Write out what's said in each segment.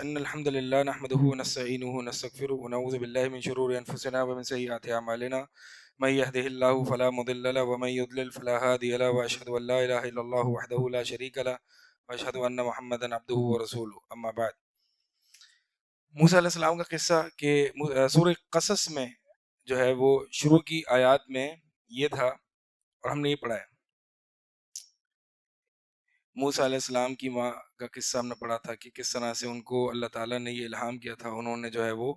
إن الحمد لله نحمده ونستعينه ونستغفره ونعوذ بالله من شرور أنفسنا ومن سيئات أعمالنا من يهده الله فلا مضل له ومن يضلل فلا هادي له وأشهد أن لا إله إلا الله وحده لا شريك له وأشهد أن محمدا عبده ورسوله أما بعد. موسیٰ علیہ السلام کا قصہ کہ سورہ قصص میں جو ہے وہ شروع کی آیات میں یہ تھا اور ہم نے یہ پڑھا ہے. موسیٰ علیہ السلام کی ماں کا قصہ ہم نے پڑھا تھا کہ کس طرح سے ان کو اللہ تعالیٰ نے یہ الہام کیا تھا. انہوں نے جو ہے وہ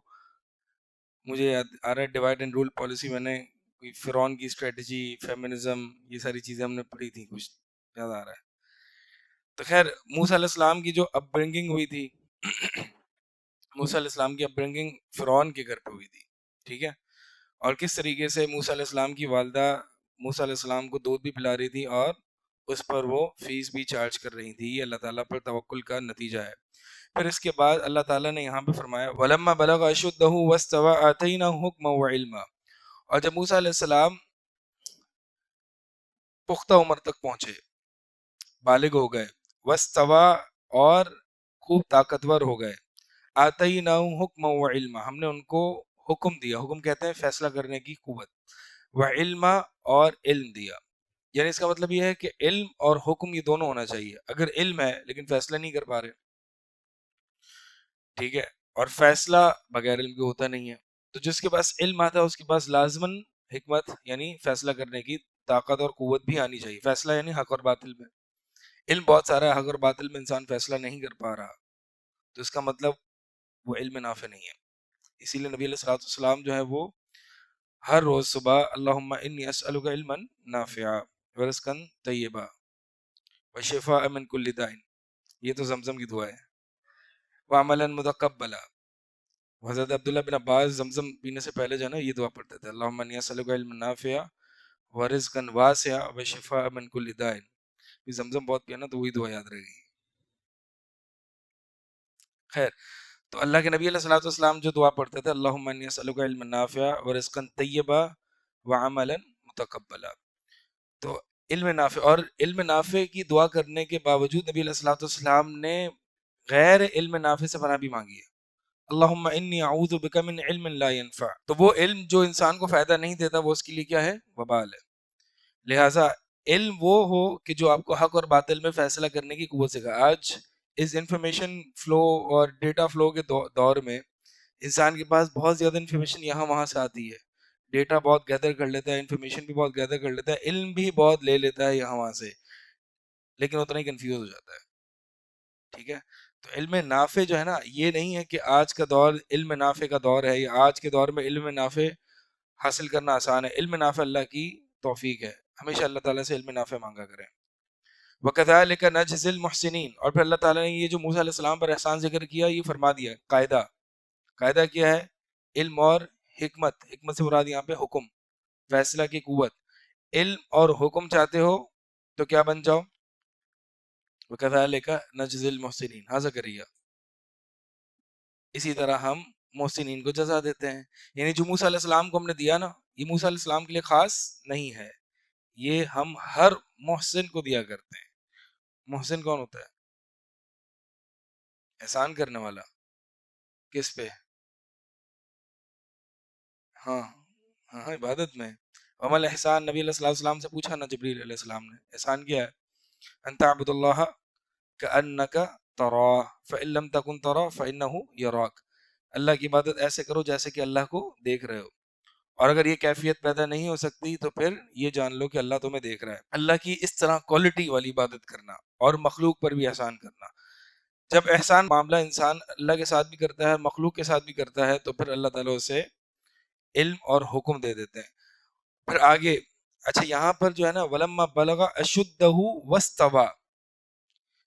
مجھے یاد آ رہا ہے ڈیوائڈ اینڈ رول پالیسی میں نے کوئی فرعون کی اسٹریٹجی فیمنزم یہ ساری چیزیں ہم نے پڑھی تھیں کچھ یاد آ رہا ہے. تو خیر موسیٰ علیہ السلام کی جو اپ برنگنگ ہوئی تھی موسیٰ علیہ السلام کی اپ برنگنگ فرعون کے گھر پہ ہوئی تھی, ٹھیک ہے, اور کس طریقے سے موسیٰ علیہ السلام کی والدہ موسیٰ علیہ السلام کو دودھ بھی پلا رہی تھی اور اس پر وہ فیس بھی چارج کر رہی تھی. یہ اللہ تعالیٰ پر توکل کا نتیجہ ہے. پھر اس کے بعد اللہ تعالیٰ نے یہاں پہ فرمایا وَلَمَّا بَلَغَ أَشُدَّهُ وَاسْتَوَىٰ آتَيْنَاهُ حُكْمًا وَعِلْمًا, اور جب موسیٰ علیہ السلام پختہ عمر تک پہنچے, بالغ ہو گئے, وَاسْتَوَىٰ اور خوب طاقتور ہو گئے, آتَيْنَاهُ حُكْمًا وَعِلْمًا ہم نے ان کو حکم دیا, حکم کہتے ہیں فیصلہ کرنے کی قوت, وعلما اور علم دیا. یعنی اس کا مطلب یہ ہے کہ علم اور حکم یہ دونوں ہونا چاہیے. اگر علم ہے لیکن فیصلہ نہیں کر پا رہے, ٹھیک ہے, اور فیصلہ بغیر علم کے ہوتا نہیں ہے, تو جس کے پاس علم آتا ہے اس کے پاس لازماً حکمت یعنی فیصلہ کرنے کی طاقت اور قوت بھی آنی چاہیے. فیصلہ یعنی حق اور باطل میں, علم بہت سارا ہے, حق اور باطل میں انسان فیصلہ نہیں کر پا رہا, تو اس کا مطلب وہ علم نافع نہیں ہے. اسی لیے نبی علیہ السلام جو ہے وہ ہر روز صبح اللہم انی اسألک علما نافعا ورزقا طیبا وشفاء من کل داء, یہ تو زمزم کی دعا ہے, وعملا متقبلا. حضرت عبداللہ بن عباس زمزم پینے سے پہلے جو ہے نا یہ دعا پڑھتے تھے اللہم انی اسألک علما نافعا ورزقا واسعا وشفاء من کل داء. یہ زمزم بہت پیا نا تو وہی دعا یاد رہے گی. خیر, تو اللہ کے نبی علیہ السلام جو دعا پڑھتے تھے اللہم انی اسألک علما نافعا ورزقا طیبا وعملا متقبلا, تو علم نافع اور علم نافع کی دعا کرنے کے باوجود نبی علیہ السلام نے غیر علم نافع سے پناہ بھی مانگی ہے. اللہم انی اعوذ بک من علم لا ینفع, تو وہ علم جو انسان کو فائدہ نہیں دیتا وہ اس کے لیے کیا ہے, وبال ہے. لہٰذا علم وہ ہو کہ جو آپ کو حق اور باطل میں فیصلہ کرنے کی قوت سکھائے. آج اس انفارمیشن فلو اور ڈیٹا فلو کے دور میں انسان کے پاس بہت زیادہ انفارمیشن یہاں وہاں سے آتی ہے, ڈیٹا بہت گیدر کر لیتا ہے, انفارمیشن بھی بہت گیدر کر لیتا ہے, علم بھی بہت لے لیتا ہے یہاں وہاں سے, لیکن اتنا ہی کنفیوز ہو جاتا ہے. ٹھیک ہے, تو علم نافع جو ہے نا یہ نہیں ہے کہ آج کا دور علم نافع کا دور ہے یا آج کے دور میں علم نافع حاصل کرنا آسان ہے. علم نافع اللہ کی توفیق ہے, ہمیشہ اللہ تعالیٰ سے علم نافع مانگا کریں. وَكَذَلِكَ نَجْزِي الْمُحْسِنِينَ, اور پھر اللہ تعالیٰ نے یہ جو موسیٰ علیہ السلام پر احسان ذکر کیا یہ فرما دیا قاعدہ. قاعدہ کیا ہے, علم اور حکمت. حکمت سے مراد یہاں پہ حکم, فیصلہ کی قوت. علم اور حکم چاہتے ہو تو کیا بن جاؤ, وَكَذَلِكَ نَجْزِي الْمُحْسِنِينَ, ہاں زکریا, اسی طرح ہم محسنین کو جزا دیتے ہیں. یعنی جو موسیٰ علیہ السلام کو ہم نے دیا نا یہ موسیٰ علیہ السلام کے لیے خاص نہیں ہے, یہ ہم ہر محسن کو دیا کرتے ہیں. محسن کون ہوتا ہے, احسان کرنے والا. کس پہ, ہاں ہاں عبادت میں. وما الاحسان, نبی علیہ السلام سے پوچھا نا جبریل علیہ السلام نے, احسان کیا ہے, ان تعبد اللہ کأنک تراہ فإن لم تکن تراہ فإنہ یراک. اللہ کی عبادت ایسے کرو جیسے کہ اللہ کو دیکھ رہے ہو, اور اگر یہ کیفیت پیدا نہیں ہو سکتی تو پھر یہ جان لو کہ اللہ تمہیں دیکھ رہا ہے. اللہ کی اس طرح کوالٹی والی عبادت کرنا اور مخلوق پر بھی احسان کرنا. جب احسان معاملہ انسان اللہ کے ساتھ بھی کرتا ہے مخلوق کے ساتھ بھی کرتا ہے تو پھر اللہ تعالیٰ اسے علم اور حکم دے دیتے ہیں. پھر آگے اچھا یہاں پر جو ہے نا وَلَمَّا بَلَغَ أَشُدَّهُ وَاسْتَوَىٰ,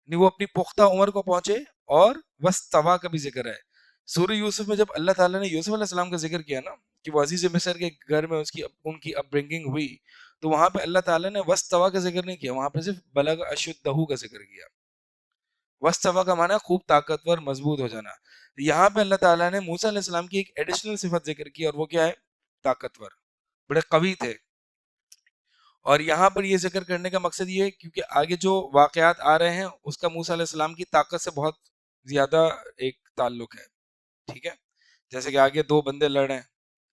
وہ اپنی پختہ عمر کو پہنچے, اور وَاسْتَوَىٰ کا بھی ذکر ہے. سورہ یوسف میں جب اللہ تعالیٰ نے یوسف علیہ السلام کا ذکر کیا نا کہ وہ عزیز مصر کے گھر میں ان کی اپ برنگنگ ہوئی, تو وہاں پہ اللہ تعالیٰ نے وَاسْتَوَىٰ کا ذکر نہیں کیا, وہاں پہ صرف بلغ اشدہ کا ذکر کیا. وَاسْتَوَىٰ کا معنی خوب طاقتور مضبوط ہو جانا. یہاں پہ اللہ تعالیٰ نے موسیٰ علیہ السلام کی ایک ایڈیشنل صفت ذکر کی, اور وہ کیا ہے, طاقتور, بڑے قوی تھے. اور یہاں پر یہ ذکر کرنے کا مقصد یہ ہے کیونکہ آگے جو واقعات آ رہے ہیں اس کا موسیٰ علیہ السلام کی طاقت سے بہت زیادہ ایک تعلق ہے. ٹھیک ہے, جیسے کہ آگے دو بندے لڑ رہے ہیں,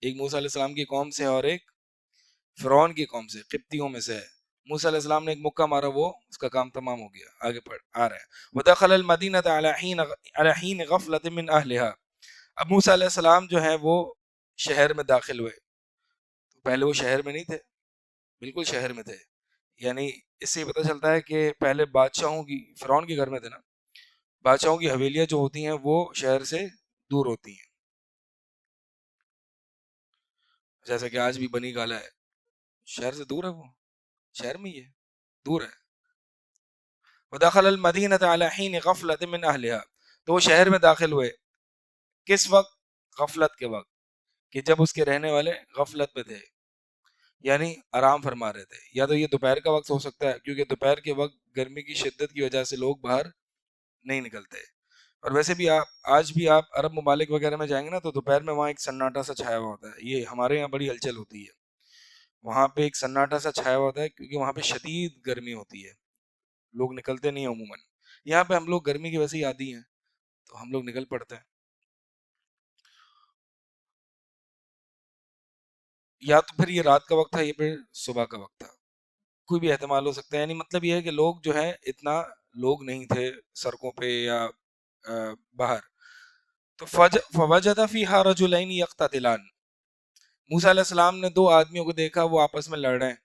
ایک موسیٰ علیہ السلام کی قوم سے اور ایک فرعون کی قوم سے, قبطیوں میں سے ہے. موسیٰ علیہ السلام نے ایک مکہ مارا, وہ اس کا کام تمام ہو گیا. آگے پڑھ آ رہا ہے, وَدَخَلَ الْمَدِينَةَ عَلَى حِينِ غَفْلَةٍ مِّنْ أَهْلِهَا. اب موسیٰ علیہ السلام جو ہے وہ شہر میں داخل ہوئے. پہلے وہ شہر میں نہیں تھے, بالکل شہر میں تھے. یعنی اس سے پتہ چلتا ہے کہ پہلے بادشاہوں کی, فرعون کے گھر میں تھے نا, بادشاہوں کی حویلیاں جو ہوتی ہیں وہ شہر سے دور ہوتی ہیں. جیسے کہ آج بھی بنی گالا ہے, شہر سے دور ہے, وہ شہر میں ہی ہے, دور ہے. وَدَخَلَ الْمَدِينَةَ عَلَى حِينِ غَفْلَةٍ مِّنْ أَهْلِهَا. تو وہ شہر میں داخل ہوئے کس وقت؟ غفلت کے وقت, کہ جب اس کے رہنے والے غفلت پہ تھے, یعنی آرام فرما رہے تھے. یا تو یہ دوپہر کا وقت ہو سکتا ہے, کیونکہ دوپہر کے وقت گرمی کی شدت کی وجہ سے لوگ باہر نہیں نکلتے. اور ویسے بھی آج بھی آپ عرب ممالک وغیرہ میں جائیں گے نا, تو دوپہر میں وہاں ایک سناٹا سا چھایا ہوا ہوتا ہے. یہ ہمارے یہاں بڑی ہلچل ہوتی ہے, وہاں پہ ایک سناٹا سا چھایا ہوا ہوتا ہے, کیونکہ وہاں پہ شدید گرمی ہوتی ہے, لوگ نکلتے نہیں ہیں عموماً. یہاں پہ ہم لوگ گرمی کی ویسے ہی عادی ہیں, تو ہم لوگ نکل پڑتے ہیں. یا تو پھر یہ رات کا وقت تھا, یا پھر صبح کا وقت تھا, کوئی بھی احتمال ہو سکتا ہے. یعنی مطلب یہ ہے کہ لوگ جو ہے اتنا لوگ نہیں تھے سڑکوں پہ یا باہر. تو فوجد فیہا رجلین یقتتلان. موسیٰ علیہ السلام نے دو آدمیوں کو دیکھا, وہ آپس میں لڑ رہے ہیں.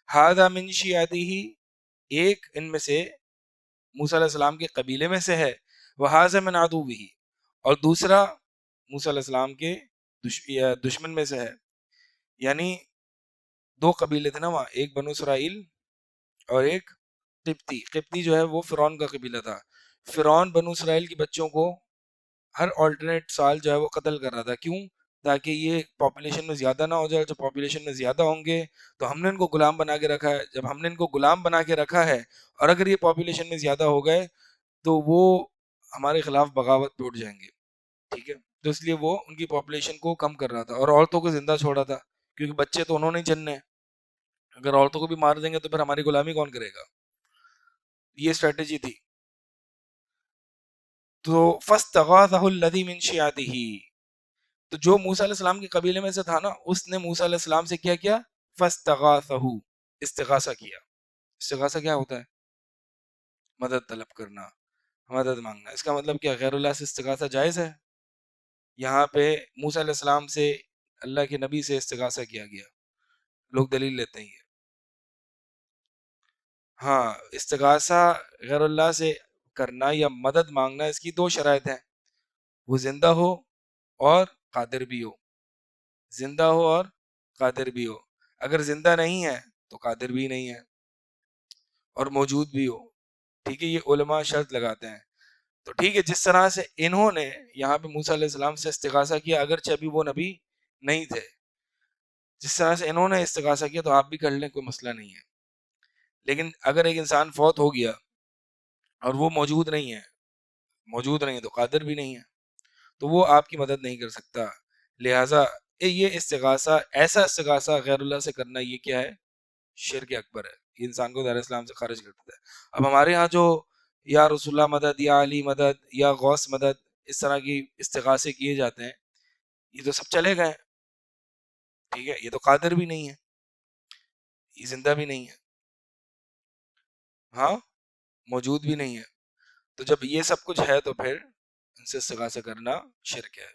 ھذا من شیعتہ, ایک ان میں سے موسیٰ علیہ السلام کے قبیلے میں سے ہے, وھذا من عدوہ, اور دوسرا موسیٰ علیہ السلام کے دشمن میں سے ہے. یعنی دو قبیلے تھے نا وہاں, ایک بنو اسرائیل اور ایک قبطی. قبطی جو ہے وہ فرعون کا قبیلہ تھا. فرعون بنو اسرائیل کے بچوں کو ہر آلٹرنیٹ سال جو ہے وہ قتل کر رہا تھا. کیوں؟ تاکہ یہ پاپولیشن میں زیادہ نہ ہو جائے. جب پاپولیشن میں زیادہ ہوں گے تو ہم نے ان کو غلام بنا کے رکھا ہے, جب ہم نے ان کو غلام بنا کے رکھا ہے اور اگر یہ پاپولیشن میں زیادہ ہو گئے تو وہ ہمارے خلاف بغاوت پہ اٹھ جائیں گے. ٹھیک ہے, تو اس لیے وہ ان کی پاپولیشن کو کم کر رہا تھا اور عورتوں کو زندہ چھوڑا تھا, کیونکہ بچے تو انہوں نے جننے, اگر عورتوں کو بھی مار دیں گے تو پھر ہماری غلامی کون کرے گا. یہ اسٹریٹجی تھی. تو فاستغاثہ الذی من شیعتہ, تو جو موسیٰ علیہ السلام کے قبیلے میں سے تھا نا, اس نے موسیٰ علیہ السلام سے کیا کیا؟ فاستغاثہ, استغاثہ کیا. استغاثہ کیا ہوتا ہے؟ مدد طلب کرنا, مدد مانگنا. اس کا مطلب کیا غیر اللہ سے استغاثہ جائز ہے؟ یہاں پہ موسیٰ علیہ السلام سے, اللہ کے نبی سے استغاثہ کیا گیا. لوگ دلیل لیتے ہیں یہ. ہاں, استغاثہ غیر اللہ سے کرنا یا مدد مانگنا, اس کی دو شرائط ہیں, وہ زندہ ہو اور قادر بھی ہو. زندہ ہو اور قادر بھی ہو. اگر زندہ نہیں ہے تو قادر بھی نہیں ہے, اور موجود بھی ہو. ٹھیک ہے, یہ علماء شرط لگاتے ہیں. تو ٹھیک ہے, جس طرح سے انہوں نے یہاں پہ موسیٰ علیہ السلام سے استغاثہ کیا, اگرچہ ابھی وہ نبی نہیں تھے, جس طرح سے انہوں نے استغاثہ کیا تو آپ بھی کر لیں, کوئی مسئلہ نہیں ہے. لیکن اگر ایک انسان فوت ہو گیا اور وہ موجود نہیں ہے تو قادر بھی نہیں ہے, تو وہ آپ کی مدد نہیں کر سکتا. لہٰذا یہ استغاثہ, ایسا استغاثہ غیر اللہ سے کرنا, یہ کیا ہے؟ شرک اکبر ہے. یہ انسان کو دار اسلام سے خارج کر دیتا ہے. اب ہمارے ہاں جو یا رسول اللہ مدد, یا علی مدد, یا غوث مدد, اس طرح کی استغاثے کیے جاتے ہیں, یہ تو سب چلے گئے. ٹھیک ہے, یہ تو قادر بھی نہیں ہے, یہ زندہ بھی نہیں ہے, ہاں موجود بھی نہیں ہے. تو جب یہ سب کچھ ہے تو پھر ان سے استغاثہ کرنا شرک ہے.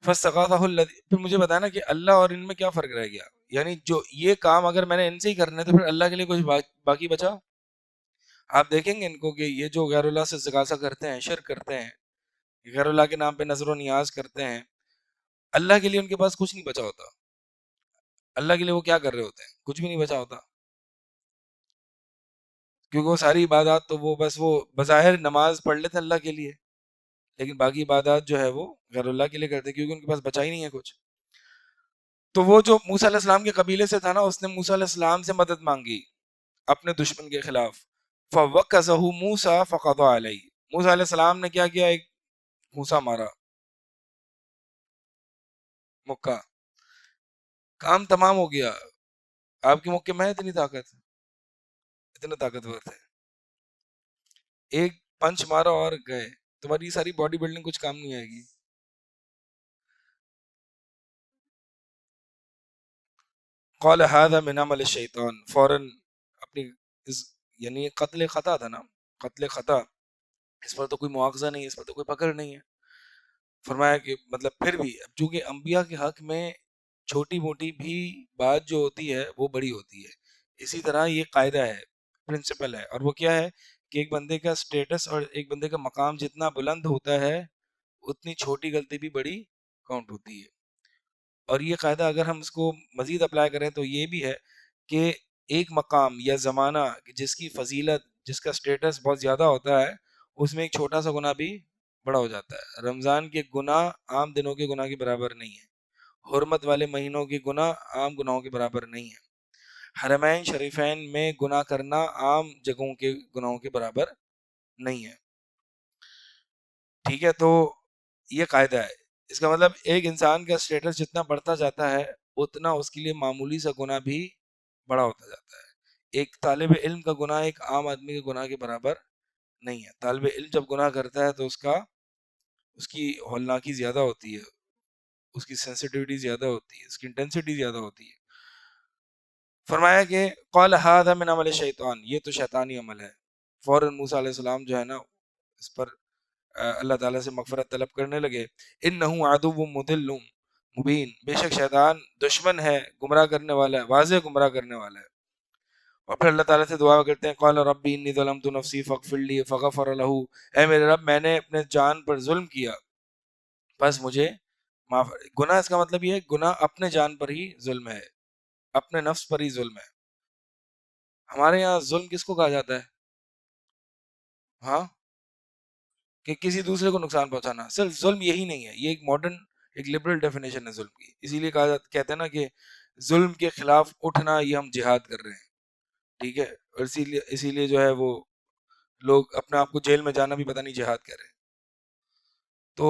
فاستغاثہ الذی, پھر مجھے بتانا کہ اللہ اور ان میں کیا فرق رہ گیا. یعنی جو یہ کام اگر میں نے ان سے ہی کرنا ہے تو پھر اللہ کے لیے کچھ باقی بچا؟ آپ دیکھیں گے ان کو کہ یہ جو غیر اللہ سے استغاثہ کرتے ہیں, شرک کرتے ہیں, غیر اللہ کے نام پہ نظر و نیاز کرتے ہیں, اللہ کے لیے ان کے پاس کچھ نہیں بچا ہوتا. اللہ کے لیے وہ کیا کر رہے ہوتے ہیں؟ کچھ بھی نہیں بچا ہوتا, کیونکہ وہ ساری عبادات تو وہ بس وہ بظاہر نماز پڑھ لیتے اللہ کے لیے, لیکن باقی عبادات جو ہے وہ غیر اللہ کے لیے کرتے ہیں, کیونکہ ان کے پاس بچا ہی نہیں ہے کچھ. تو وہ جو موسیٰ علیہ السلام کے قبیلے سے تھا نا, اس نے موسیٰ علیہ السلام سے مدد مانگی اپنے دشمن کے خلاف. فَوَكَّزَهُ مُوسَىٰ فَقَضَىٰ عَلَيْهِ, موسیٰ علیہ السلام نے کیا کیا؟ ایک موسیٰ مارا, مکہ, کام تمام ہو گیا. آپ کے مکے میں اتنی طاقت, اتنے طاقتور تھے, ایک پنچ مارا اور گئے، تمہاری ساری باڈی بلڈنگ کچھ کام نہیں آئے گی. قال هذا من عمل الشیطان، فوراً اپنی یعنی قتل خطا تھا نا، قتل خطا، اس پر تو کوئی مواخذہ نہیں ہے، اس پر تو کوئی پکڑ نہیں ہے. فرمایا کہ مطلب پھر بھی چونکہ انبیاء کے حق میں چھوٹی موٹی بھی بات جو ہوتی ہے وہ بڑی ہوتی ہے، اسی طرح یہ قاعدہ ہے، پرنسپل ہے، اور وہ کیا ہے کہ ایک بندے کا سٹیٹس اور ایک بندے کا مقام جتنا بلند ہوتا ہے اتنی چھوٹی غلطی بھی بڑی کاؤنٹ ہوتی ہے. اور یہ قاعدہ اگر ہم اس کو مزید اپلائی کریں تو یہ بھی ہے کہ ایک مقام یا زمانہ جس کی فضیلت، جس کا سٹیٹس بہت زیادہ ہوتا ہے، اس میں ایک چھوٹا سا گناہ بھی بڑا ہو جاتا ہے. رمضان کے گناہ عام دنوں کے گناہ کے برابر نہیں ہے، حرمت والے مہینوں کے گناہ عام گناہوں کے برابر نہیں ہے، حرمین شریفین میں گناہ کرنا عام جگہوں کے گناہوں کے برابر نہیں ہے. ٹھیک ہے، تو یہ قاعدہ ہے. اس کا مطلب ایک انسان کا اسٹیٹس جتنا بڑھتا جاتا ہے اتنا اس کے لیے معمولی سا گناہ بھی بڑا ہوتا جاتا ہے. ایک طالب علم کا گناہ ایک عام آدمی کے گناہ کے برابر نہیں ہے. طالب علم جب گناہ کرتا ہے تو اس کی ہولناکی زیادہ ہوتی ہے، اس کی سینسٹیوٹی زیادہ ہوتی ہے، اس کی انٹینسٹی زیادہ ہوتی ہے. فرمایا کہ قال هذا من عمل الشیطان، یہ تو شیطانی عمل ہے. فوراً موسیٰ علیہ السلام جو ہے نا اس پر اللہ تعالیٰ سے مغفرت طلب کرنے لگے. انہ عدو مضل مبین، بے شک شیطان دشمن ہے، گمراہ کرنے والا ہے، واضح گمراہ کرنے والا ہے. اور پھر اللہ تعالیٰ سے دعا کرتے ہیں قال ربی انی ظلمت نفسی فاغفر لی فغفر لہ، اے میرے رب میں نے اپنے جان پر ظلم کیا بس مجھے معاف. گناہ اس کا مطلب یہ ہے گناہ اپنے جان پر ہی ظلم ہے، اپنے نفس پر ہی ظلم ہے. ہمارے یہاں ظلم کس کو کہا جاتا ہے؟ ہاں، کہ کسی دوسرے کو نقصان پہنچانا. صرف ظلم یہی نہیں ہے، یہ ایک ماڈرن ایک لبرل ڈیفینیشن ہے ظلم کی. اسی لیے کہتے ہیں نا کہ ظلم کے خلاف اٹھنا یہ ہم جہاد کر رہے ہیں. ٹھیک ہے، اور اسی لیے جو ہے وہ لوگ اپنے آپ کو جیل میں جانا بھی پتہ نہیں جہاد کر رہے ہیں. تو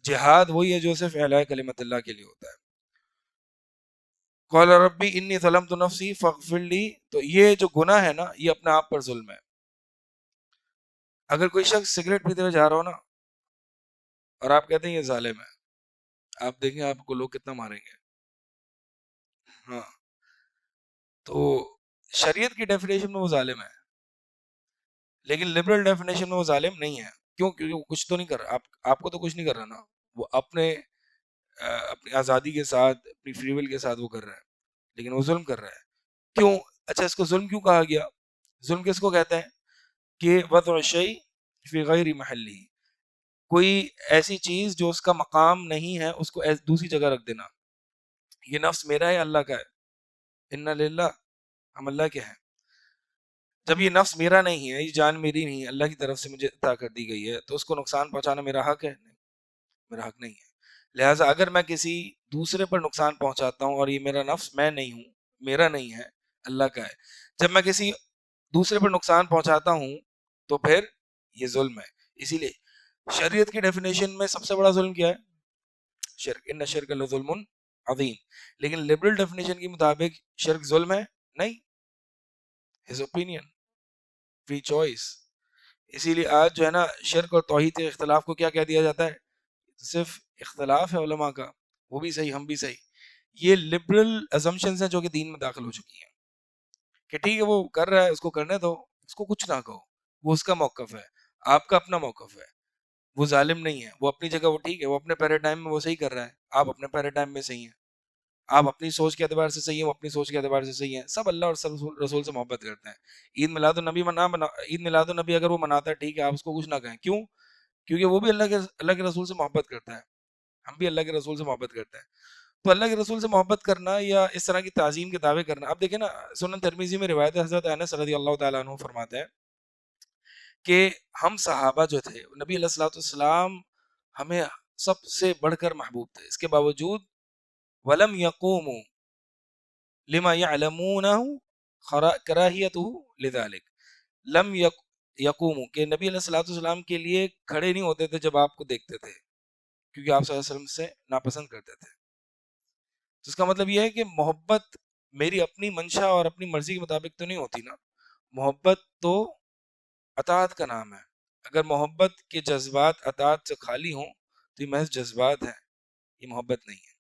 جہاد وہی ہے جو صرف اعلاء کلمت اللہ کے لیے ہوتا ہے. قال ربی انی ظلمت نفسی فاغفر لی، تو یہ جو گناہ ہے نا یہ اپنے آپ پر ظلم ہے. اگر کوئی شخص سگریٹ پیتے ہوئے جا رہا ہو نا اور آپ کہتے ہیں یہ ظالم ہے، آپ دیکھیں آپ کو لوگ کتنا ماریں گے. ہاں، تو شریعت کی ڈیفینیشن میں وہ ظالم ہے، لیکن لبرل ڈیفینیشن میں وہ ظالم نہیں ہے. کیوں؟ کیونکہ وہ کچھ تو نہیں کر رہا، آپ کو تو کچھ نہیں کر رہا نا، وہ اپنی آزادی کے ساتھ، اپنی فری ول کے ساتھ وہ کر رہا ہے، لیکن وہ ظلم کر رہا ہے. کیوں؟ اچھا، اس کو ظلم کیوں کہا گیا؟ ظلم کس کو کہتے ہیں؟ کہ وضع الشیء فی غیر محلی، کوئی ایسی چیز جو اس کا مقام نہیں ہے اس کو دوسری جگہ رکھ دینا. یہ نفس میرا ہے اللہ کا ہے، انا للہ، ہم اللہ کے ہیں. جب یہ نفس میرا نہیں ہے، یہ جان میری نہیں ہے، اللہ کی طرف سے مجھے عطا کر دی گئی ہے، تو اس کو نقصان پہنچانا میرا حق ہے؟ نہیں، میرا حق نہیں ہے. لہٰذا اگر میں کسی دوسرے پر نقصان پہنچاتا ہوں اور یہ میرا نفس میں نہیں ہوں، میرا نہیں ہے، اللہ کا ہے، جب میں کسی دوسرے پر نقصان پہنچاتا ہوں تو پھر یہ ظلم ہے. اسی لیے شریعت کی ڈیفینیشن میں سب سے بڑا ظلم کیا ہے؟ شرک، ان الشرک لظلم عظیم. لیکن لبرل ڈیفینیشن کے مطابق شرک ظلم ہے نہیں، ہز اوپینین، فری چوائس. اسی لیے آج جو ہے نا شرک اور توحید کے اختلاف کو کیا کہہ دیا جاتا ہے؟ صرف اختلاف ہے علماء کا، وہ بھی صحیح ہم بھی صحیح. یہ لبرل ازمپشنز ہیں جو کہ دین میں داخل ہو چکی ہیں کہ ٹھیک ہے وہ کر رہا ہے، اس کو کرنے دو، اس کو کچھ نہ کہو، وہ اس کا موقف ہے، آپ کا اپنا موقف ہے. وہ ظالم نہیں ہے، وہ اپنی جگہ وہ ٹھیک ہے، وہ اپنے پیراڈائم میں وہ صحیح کر رہا ہے، آپ اپنے پیراڈائم میں صحیح ہیں. آپ اپنی سوچ کے اعتبار سے صحیح ہیں، وہ اپنی سوچ کے اعتبار سے صحیح ہیں. سب اللہ اور رسول سے محبت کرتے ہیں. عید میلاد النبی عید میلاد النبی اگر وہ مناتا ہے ٹھیک ہے، آپ اس کو کچھ نہ کہیں. کیوں؟ کیونکہ وہ بھی اللہ کے رسول سے محبت کرتا ہے، ہم بھی اللہ کے رسول سے محبت کرتے ہیں. تو اللہ کے رسول سے محبت کرنا یا اس طرح کی تعظیم کے دعوے کرنا، اب دیکھیں نا سنن ترمذی میں روایت حضرت انس رضی اللہ تعالیٰ عنہ فرماتے ہیں کہ ہم صحابہ جو تھے نبی علیہ الصلوۃ والسلام ہمیں سب سے بڑھ کر محبوب تھے، اس کے باوجود ولم یقوموا لما يعلمونه کراہیته لذلك، لم یقوموا کہ نبی علیہ الصلوۃ والسلام کے لیے کھڑے نہیں ہوتے تھے جب آپ کو دیکھتے تھے، کیونکہ آپ صلی اللہ علیہ وسلم سے ناپسند کرتے تھے. تو اس کا مطلب یہ ہے کہ محبت میری اپنی منشا اور اپنی مرضی کے مطابق تو نہیں ہوتی نا، محبت تو اطاعت کا نام ہے. اگر محبت کے جذبات اطاعت سے خالی ہوں تو یہ محض جذبات ہیں، یہ محبت نہیں ہے۔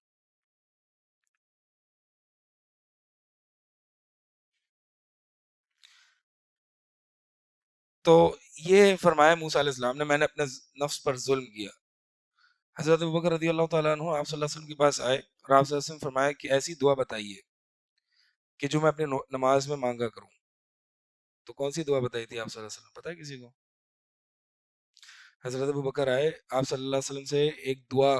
تو یہ فرمایا موسیٰ علیہ السلام نے، میں نے اپنے نفس پر ظلم کیا۔ حضرت ابوبکر رضی اللہ تعالیٰ عنہ آپ صلی اللہ علیہ وسلم کے پاس آئے اور آپ صلی اللہ علیہ وسلم فرمایا کہ ایسی دعا بتائیے کہ جو میں اپنی نماز میں مانگا کروں۔ تو کون سی دعا بتائی تھی آپ صلی اللہ علیہ وسلم، پتہ ہے کسی کو؟ حضرت ابوبکر آئے، آپ صلی اللہ علیہ وسلم سے ایک دعا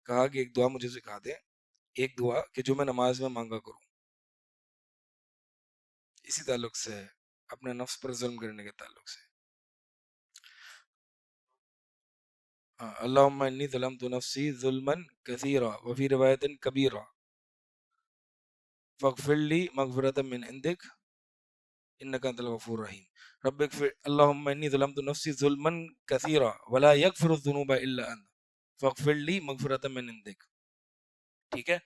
کہا کہ ایک دعا مجھے سکھا دیں، ایک دعا کہ جو میں نماز میں مانگا کروں۔ اسی تعلق سے ہے، اپنے نفس پر ظلم کرنے کے تعلق سے۔ اللہم انی ظلمت نفسی ظلما کثیرا وفی روایت کبیرا فاغفر لی مغفرۃ من عندک انک انت الغفور الرحیم۔ رب اغفر اللہم انی ظلمت نفسی ظلما کثیرا ولا یغفر الذنوب الا انت فاغفر لی مغفرۃ من عندک۔ ٹھیک ہے،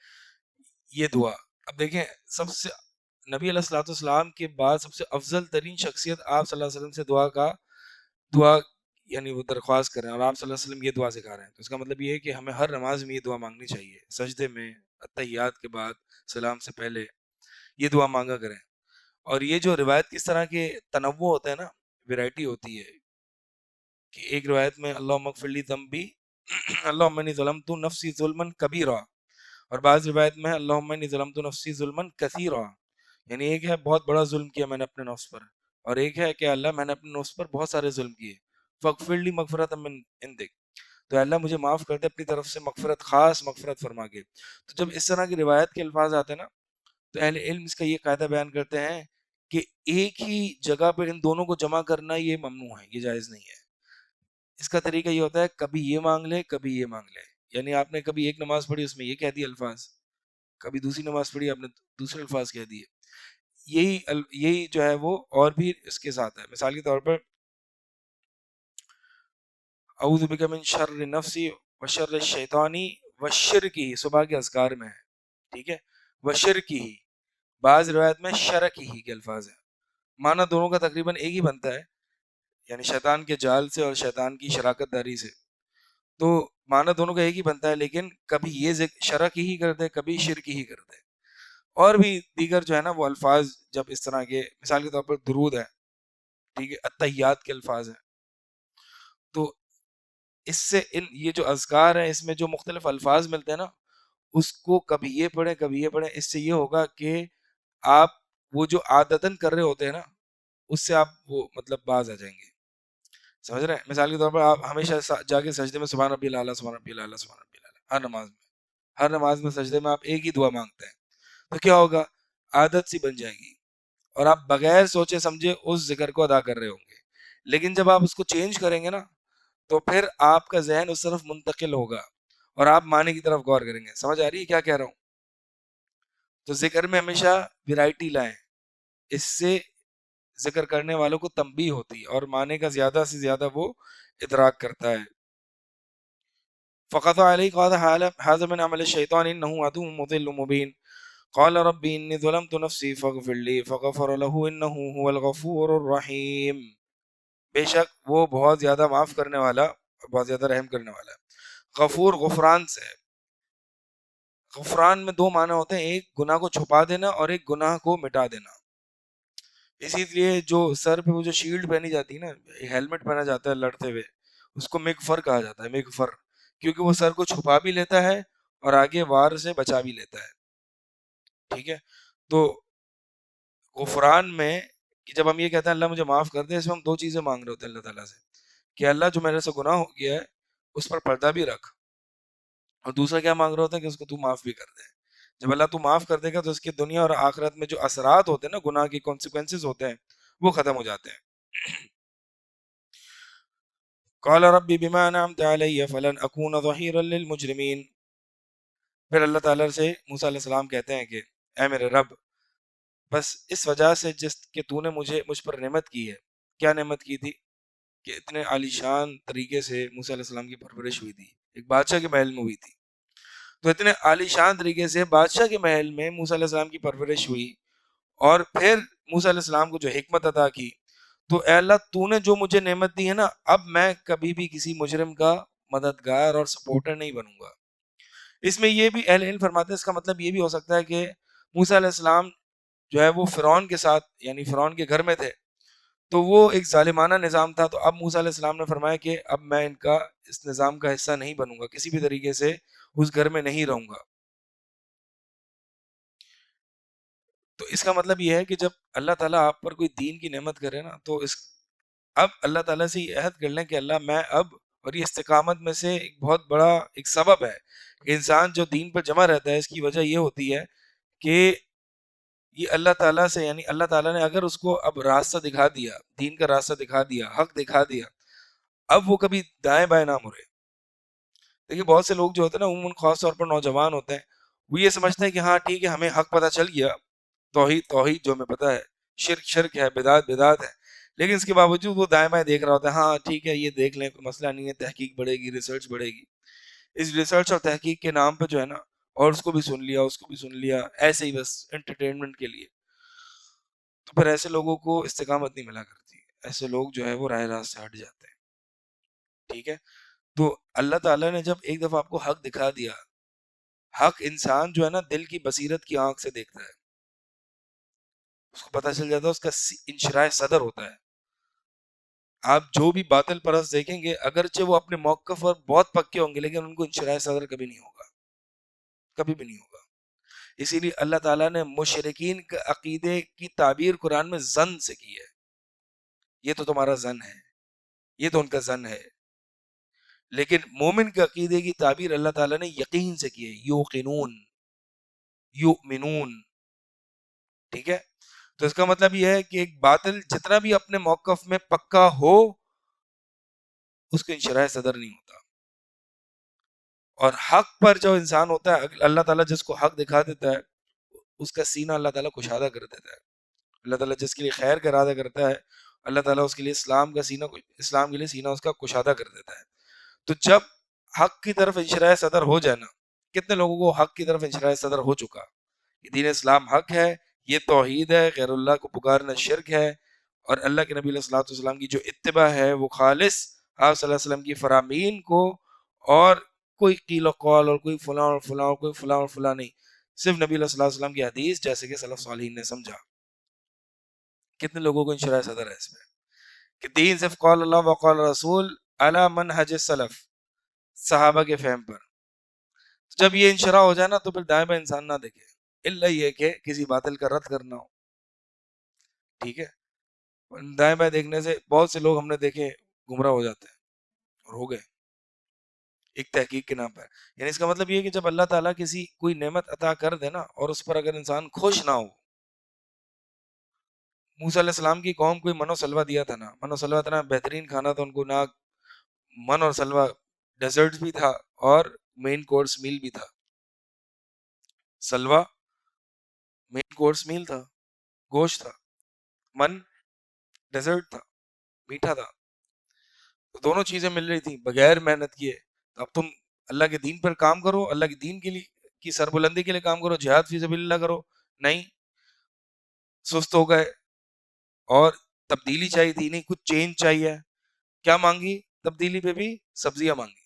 یہ دعا اب دیکھیں، سب سے نبی علیہ الصلوۃ والسلام کے بعد سب سے افضل ترین شخصیت آپ صلی اللہ علیہ وسلم سے دعا یعنی وہ درخواست کریں، اور آپ صلی اللہ علیہ وسلم یہ دعا سکھا رہے ہیں، تو اس کا مطلب یہ ہے کہ ہمیں ہر نماز میں یہ دعا مانگنی چاہیے، سجدے میں، اتحیات کے بعد، سلام سے پہلے یہ دعا مانگا کریں۔ اور یہ جو روایت کس طرح کے تنوع ہوتا ہے نا، ویرائٹی ہوتی ہے، کہ ایک روایت میں اللہم اغفر لی ذنبی اللہم انی ظلمت نفسی ظلما کبیرا، اور بعض روایت میں اللہم انی ظلمت نفسی ظلما کثیرا، یعنی ایک ہے بہت بڑا ظلم کیا میں نے اپنے نفس پر، اور ایک ہے کہ اللہ میں نے اپنے نفس پر بہت سارے ظلم کیے، فاغفر لی مغفرۃ من عندک، تو اللہ مجھے معاف کر دے اپنی طرف سے، مغفرت، خاص مغفرت فرما کے۔ تو جب اس طرح کی روایت کے الفاظ آتے ہیں نا، تو اہل علم اس کا یہ قاعدہ بیان کرتے ہیں کہ ایک ہی جگہ پہ ان دونوں کو جمع کرنا یہ ممنوع ہے، یہ جائز نہیں ہے۔ اس کا طریقہ یہ ہوتا ہے کبھی یہ مانگ لے کبھی یہ مانگ لے، یعنی آپ نے کبھی ایک نماز پڑھی اس میں یہ کہہ دیے الفاظ، کبھی دوسری نماز پڑھی آپ نے دوسرے الفاظ کہہ دیے، یہی جو ہے وہ اور بھی اس کے ساتھ ہے۔ مثال کے طور پر اعوذ بک من شر نفسی وشر الشیطانی وشرکی، صبح کے اذکار میں ہے، ٹھیک ہے، وشرکی، بعض روایت میں شرکی کے الفاظ ہیں، معنی دونوں کا تقریباً ایک ہی بنتا ہے، یعنی شیطان کے جال سے اور شیطان کی شراکت داری سے، تو معنی دونوں کا ایک ہی بنتا ہے، لیکن کبھی یہ شرک ہی کرتے کبھی شرک ہی کرتے، اور بھی دیگر جو ہے نا وہ الفاظ جب اس طرح کے، مثال کے طور پر درود ہے، ٹھیک ہے، اتحیات کے الفاظ ہیں، تو اس سے یہ جو اذکار ہیں اس میں جو مختلف الفاظ ملتے ہیں نا، اس کو کبھی یہ پڑھیں کبھی یہ پڑھیں، اس سے یہ ہوگا کہ آپ وہ جو عادتاً کر رہے ہوتے ہیں نا اس سے آپ وہ مطلب باز آ جائیں گے، سمجھ رہے ہیں؟ مثال کے طور پر آپ ہمیشہ جا کے سجدے میں سبحان ربی الاعلیٰ سبحان ربی الاعلیٰ سبحان ربی الاعلیٰ، ہر نماز میں سجدے میں آپ ایک ہی دعا مانگتے ہیں، تو کیا ہوگا، عادت سی بن جائے گی اور آپ بغیر سوچے سمجھے اس ذکر کو ادا کر رہے ہوں گے۔ لیکن جب آپ اس کو چینج کریں گے نا تو پھر آپ کا ذہن اس طرف منتقل ہوگا اور آپ معنی کی طرف غور کریں گے۔ سمجھ آ رہی ہے کیا کہہ رہا ہوں؟ تو ذکر میں ہمیشہ ویرائٹی لائیں، اس سے ذکر کرنے والوں کو تنبیہ ہوتی ہے اور معنی کا زیادہ سے زیادہ وہ ادراک کرتا ہے۔ فقط علیہ قال هذا من عمل الشیطان انه عدو مضل مبین قال رب انی ظلمت نفسی فاغفر لی فغفر له انه هو الغفور الرحیم، بے شک وہ بہت زیادہ معاف کرنے والا اور بہت زیادہ رحم کرنے والا ہے۔ غفور غفران سے ہے، غفران میں دو معنی ہوتے ہیں، ایک گناہ کو چھپا دینا اور ایک گناہ کو مٹا دینا، اسی لیے جو سر پہ وہ جو شیلڈ پہنی جاتی ہے نا، ہیلمٹ پہنا جاتا ہے لڑتے ہوئے، اس کو مغفر کہا جاتا ہے، مغفر، کیونکہ وہ سر کو چھپا بھی لیتا ہے اور آگے وار سے بچا بھی لیتا ہے، ٹھیک ہے۔ تو غفران میں کہ جب ہم یہ کہتے ہیں اللہ مجھے معاف کر دے، اس میں ہم دو چیزیں مانگ رہے ہوتے ہیں اللہ تعالیٰ سے، کہ اللہ جو میرے سے گناہ ہو گیا ہے اس پر پردہ بھی رکھ، اور دوسرا کیا مانگ رہا ہوتا ہے کہ اس کو تو معاف بھی کر دے۔ جب اللہ تو معاف کر دے گا تو اس کی دنیا اور آخرت میں جو اثرات ہوتے ہیں نا، گناہ کی کانسیکوینسز ہوتے ہیں، وہ ختم ہو جاتے ہیں۔ قال ربی بما انعمت علی فلن اکون ظہیرا للمجرمین، پھر اللہ تعالیٰ سے موسیٰ علیہ السلام کہتے ہیں کہ اے میرے رب، بس اس وجہ سے جس کہ تو نے مجھ پر نعمت کی ہے، کیا نعمت کی تھی کہ اتنے عالیشان طریقے سے موسیٰ علیہ السلام کی پرورش ہوئی تھی، ایک بادشاہ کے محل میں ہوئی تھی، تو اتنے عالیشان طریقے سے بادشاہ کے محل میں موسیٰ علیہ السلام کی پرورش ہوئی، اور پھر موسیٰ علیہ السلام کو جو حکمت عطا کی، تو اے اللہ تو نے جو مجھے نعمت دی ہے نا، اب میں کبھی بھی کسی مجرم کا مددگار اور سپورٹر نہیں بنوں گا۔ اس میں یہ بھی اہل علم فرماتے ہیں، اس کا مطلب یہ بھی ہو سکتا ہے کہ موسیٰ علیہ السلام جو ہے وہ فرعون کے ساتھ، یعنی فرعون کے گھر میں تھے، تو وہ ایک ظالمانہ نظام تھا، تو اب موسیٰ علیہ السلام نے فرمایا کہ اب میں ان کا اس نظام کا حصہ نہیں بنوں گا، کسی بھی طریقے سے اس گھر میں نہیں رہوں گا۔ تو اس کا مطلب یہ ہے کہ جب اللہ تعالیٰ آپ پر کوئی دین کی نعمت کرے نا، تو اس اب اللہ تعالیٰ سے یہ عہد کر لیں کہ اللہ میں اب، اور یہ استقامت میں سے ایک بہت بڑا ایک سبب ہے کہ انسان جو دین پر جمع رہتا ہے، اس کی وجہ یہ ہوتی ہے کہ یہ اللہ تعالیٰ سے، یعنی اللہ تعالیٰ نے اگر اس کو اب راستہ دکھا دیا، دین کا راستہ دکھا دیا، حق دکھا دیا، اب وہ کبھی دائیں بائیں نہ مڑے۔ دیکھیے بہت سے لوگ جو ہوتے ہیں نا، عموماً خاص طور پر نوجوان ہوتے ہیں، وہ یہ سمجھتے ہیں کہ ہاں ٹھیک ہے ہمیں حق پتہ چل گیا، توحید توحید جو ہمیں پتہ ہے، شرک شرک ہے، بدعت بدعت ہے، لیکن اس کے باوجود وہ دائیں بائیں دیکھ رہا ہوتا ہے، ہاں ٹھیک ہے یہ دیکھ لیں کوئی مسئلہ نہیں ہے، تحقیق بڑھے گی، ریسرچ بڑھے گی۔ اس ریسرچ اور تحقیق کے نام پہ جو ہے نا، اور اس کو بھی سن لیا، اس کو بھی سن لیا، ایسے ہی بس انٹرٹینمنٹ کے لیے، تو پھر ایسے لوگوں کو استقامت نہیں ملا کرتی، ایسے لوگ جو ہے وہ راہ راست سے ہٹ جاتے ہیں۔ ٹھیک ہے، تو اللہ تعالیٰ نے جب ایک دفعہ آپ کو حق دکھا دیا، حق انسان جو ہے نا دل کی بصیرت کی آنکھ سے دیکھتا ہے، اس کو پتہ چل جاتا ہے، اس کا انشراح صدر ہوتا ہے۔ آپ جو بھی باطل پرست دیکھیں گے، اگرچہ وہ اپنے موقف پر بہت پکے ہوں گے، لیکن ان کو انشراح صدر کبھی نہیں ہوگا، کبھی بھی نہیں ہوگا۔ اسی لیے اللہ تعالیٰ نے مشرکین کے عقیدے کی تعبیر قرآن میں ظن سے کی ہے، یہ تو تمہارا ظن ہے، یہ تو ان کا ظن ہے، لیکن مومن کے عقیدے کی تعبیر اللہ تعالیٰ نے یقین سے کی ہے، یوقنون، یؤمنون۔ ٹھیک ہے، تو اس کا مطلب یہ ہے کہ ایک باطل جتنا بھی اپنے موقف میں پکا ہو، اس کو انشراح صدر نہیں ہوتا، اور حق پر جو انسان ہوتا ہے، اللہ تعالیٰ جس کو حق دکھا دیتا ہے، اس کا سینہ اللہ تعالیٰ کشادہ کر دیتا ہے۔ اللہ تعالیٰ جس کے لیے خیر کا ارادہ کرتا ہے، اللہ تعالیٰ اس کے لیے اسلام کا سینہ، اسلام کے لیے سینہ اس کا کشادہ کر دیتا ہے۔ تو جب حق کی طرف انشراح صدر ہو جائے نا، کتنے لوگوں کو حق کی طرف انشراح صدر ہو چکا، کہ دین اسلام حق ہے، یہ توحید ہے، غیر اللہ کو پکارنا شرک ہے، اور اللہ کے نبی علیہ الصلوۃ والسلام کی جو اتباع ہے وہ خالص آپ صلی اللہ علیہ وسلم کی فرامین کو، اور کوئی قیل و قول اور کوئی فلاں اور فلاں اور کوئی فلاں اور فلاں نہیں، صرف نبی علیہ الصلوۃ والسلام کی حدیث جیسے کہ سلف صالحین نے سمجھا۔ کتنے لوگوں کو انشراح صدر ہے اس میں، کہ دین صرف قول اللہ و قول رسول علی منہج السلف، صحابہ کے فہم پر۔ جب یہ انشراح ہو جائے نا، تو پھر دائیں بائیں انسان نہ دیکھے، الا یہ کہ کسی باطل کا رد کرنا ہو۔ ٹھیک ہے، دائیں بائیں دیکھنے سے بہت سے لوگ ہم نے دیکھے گمراہ ہو جاتے ہیں، اور ہو گئے ایک تحقیق کے نام پر۔ یعنی اس کا مطلب یہ ہے کہ جب اللہ تعالیٰ کسی کوئی نعمت عطا کر دے نا، اور اس پر اگر انسان خوش نہ ہو، موسیٰ علیہ السلام کی قوم کوئی من و سلوہ دیا تھا نا، من و سلوہ اتنا بہترین کھانا تھا ان کو، نہ من اور سلوہ ڈیزرٹ بھی تھا اور مین کورس میل بھی تھا۔ سلوہ مین کورس میل تھا، گوشت تھا، من ڈیزرٹ تھا، میٹھا تھا، تو دونوں چیزیں مل رہی تھیں بغیر محنت کیے۔ اب تم اللہ کے دین پر کام کرو، اللہ کے دین کے لیے کی سربلندی کے لیے کام کرو، جہاد فی سبیل اللہ کرو، نہیں، سست ہو گئے، اور تبدیلی چاہیے تھی، نہیں کچھ چینج چاہیے، کیا مانگی تبدیلی پہ بھی؟ سبزیاں مانگی،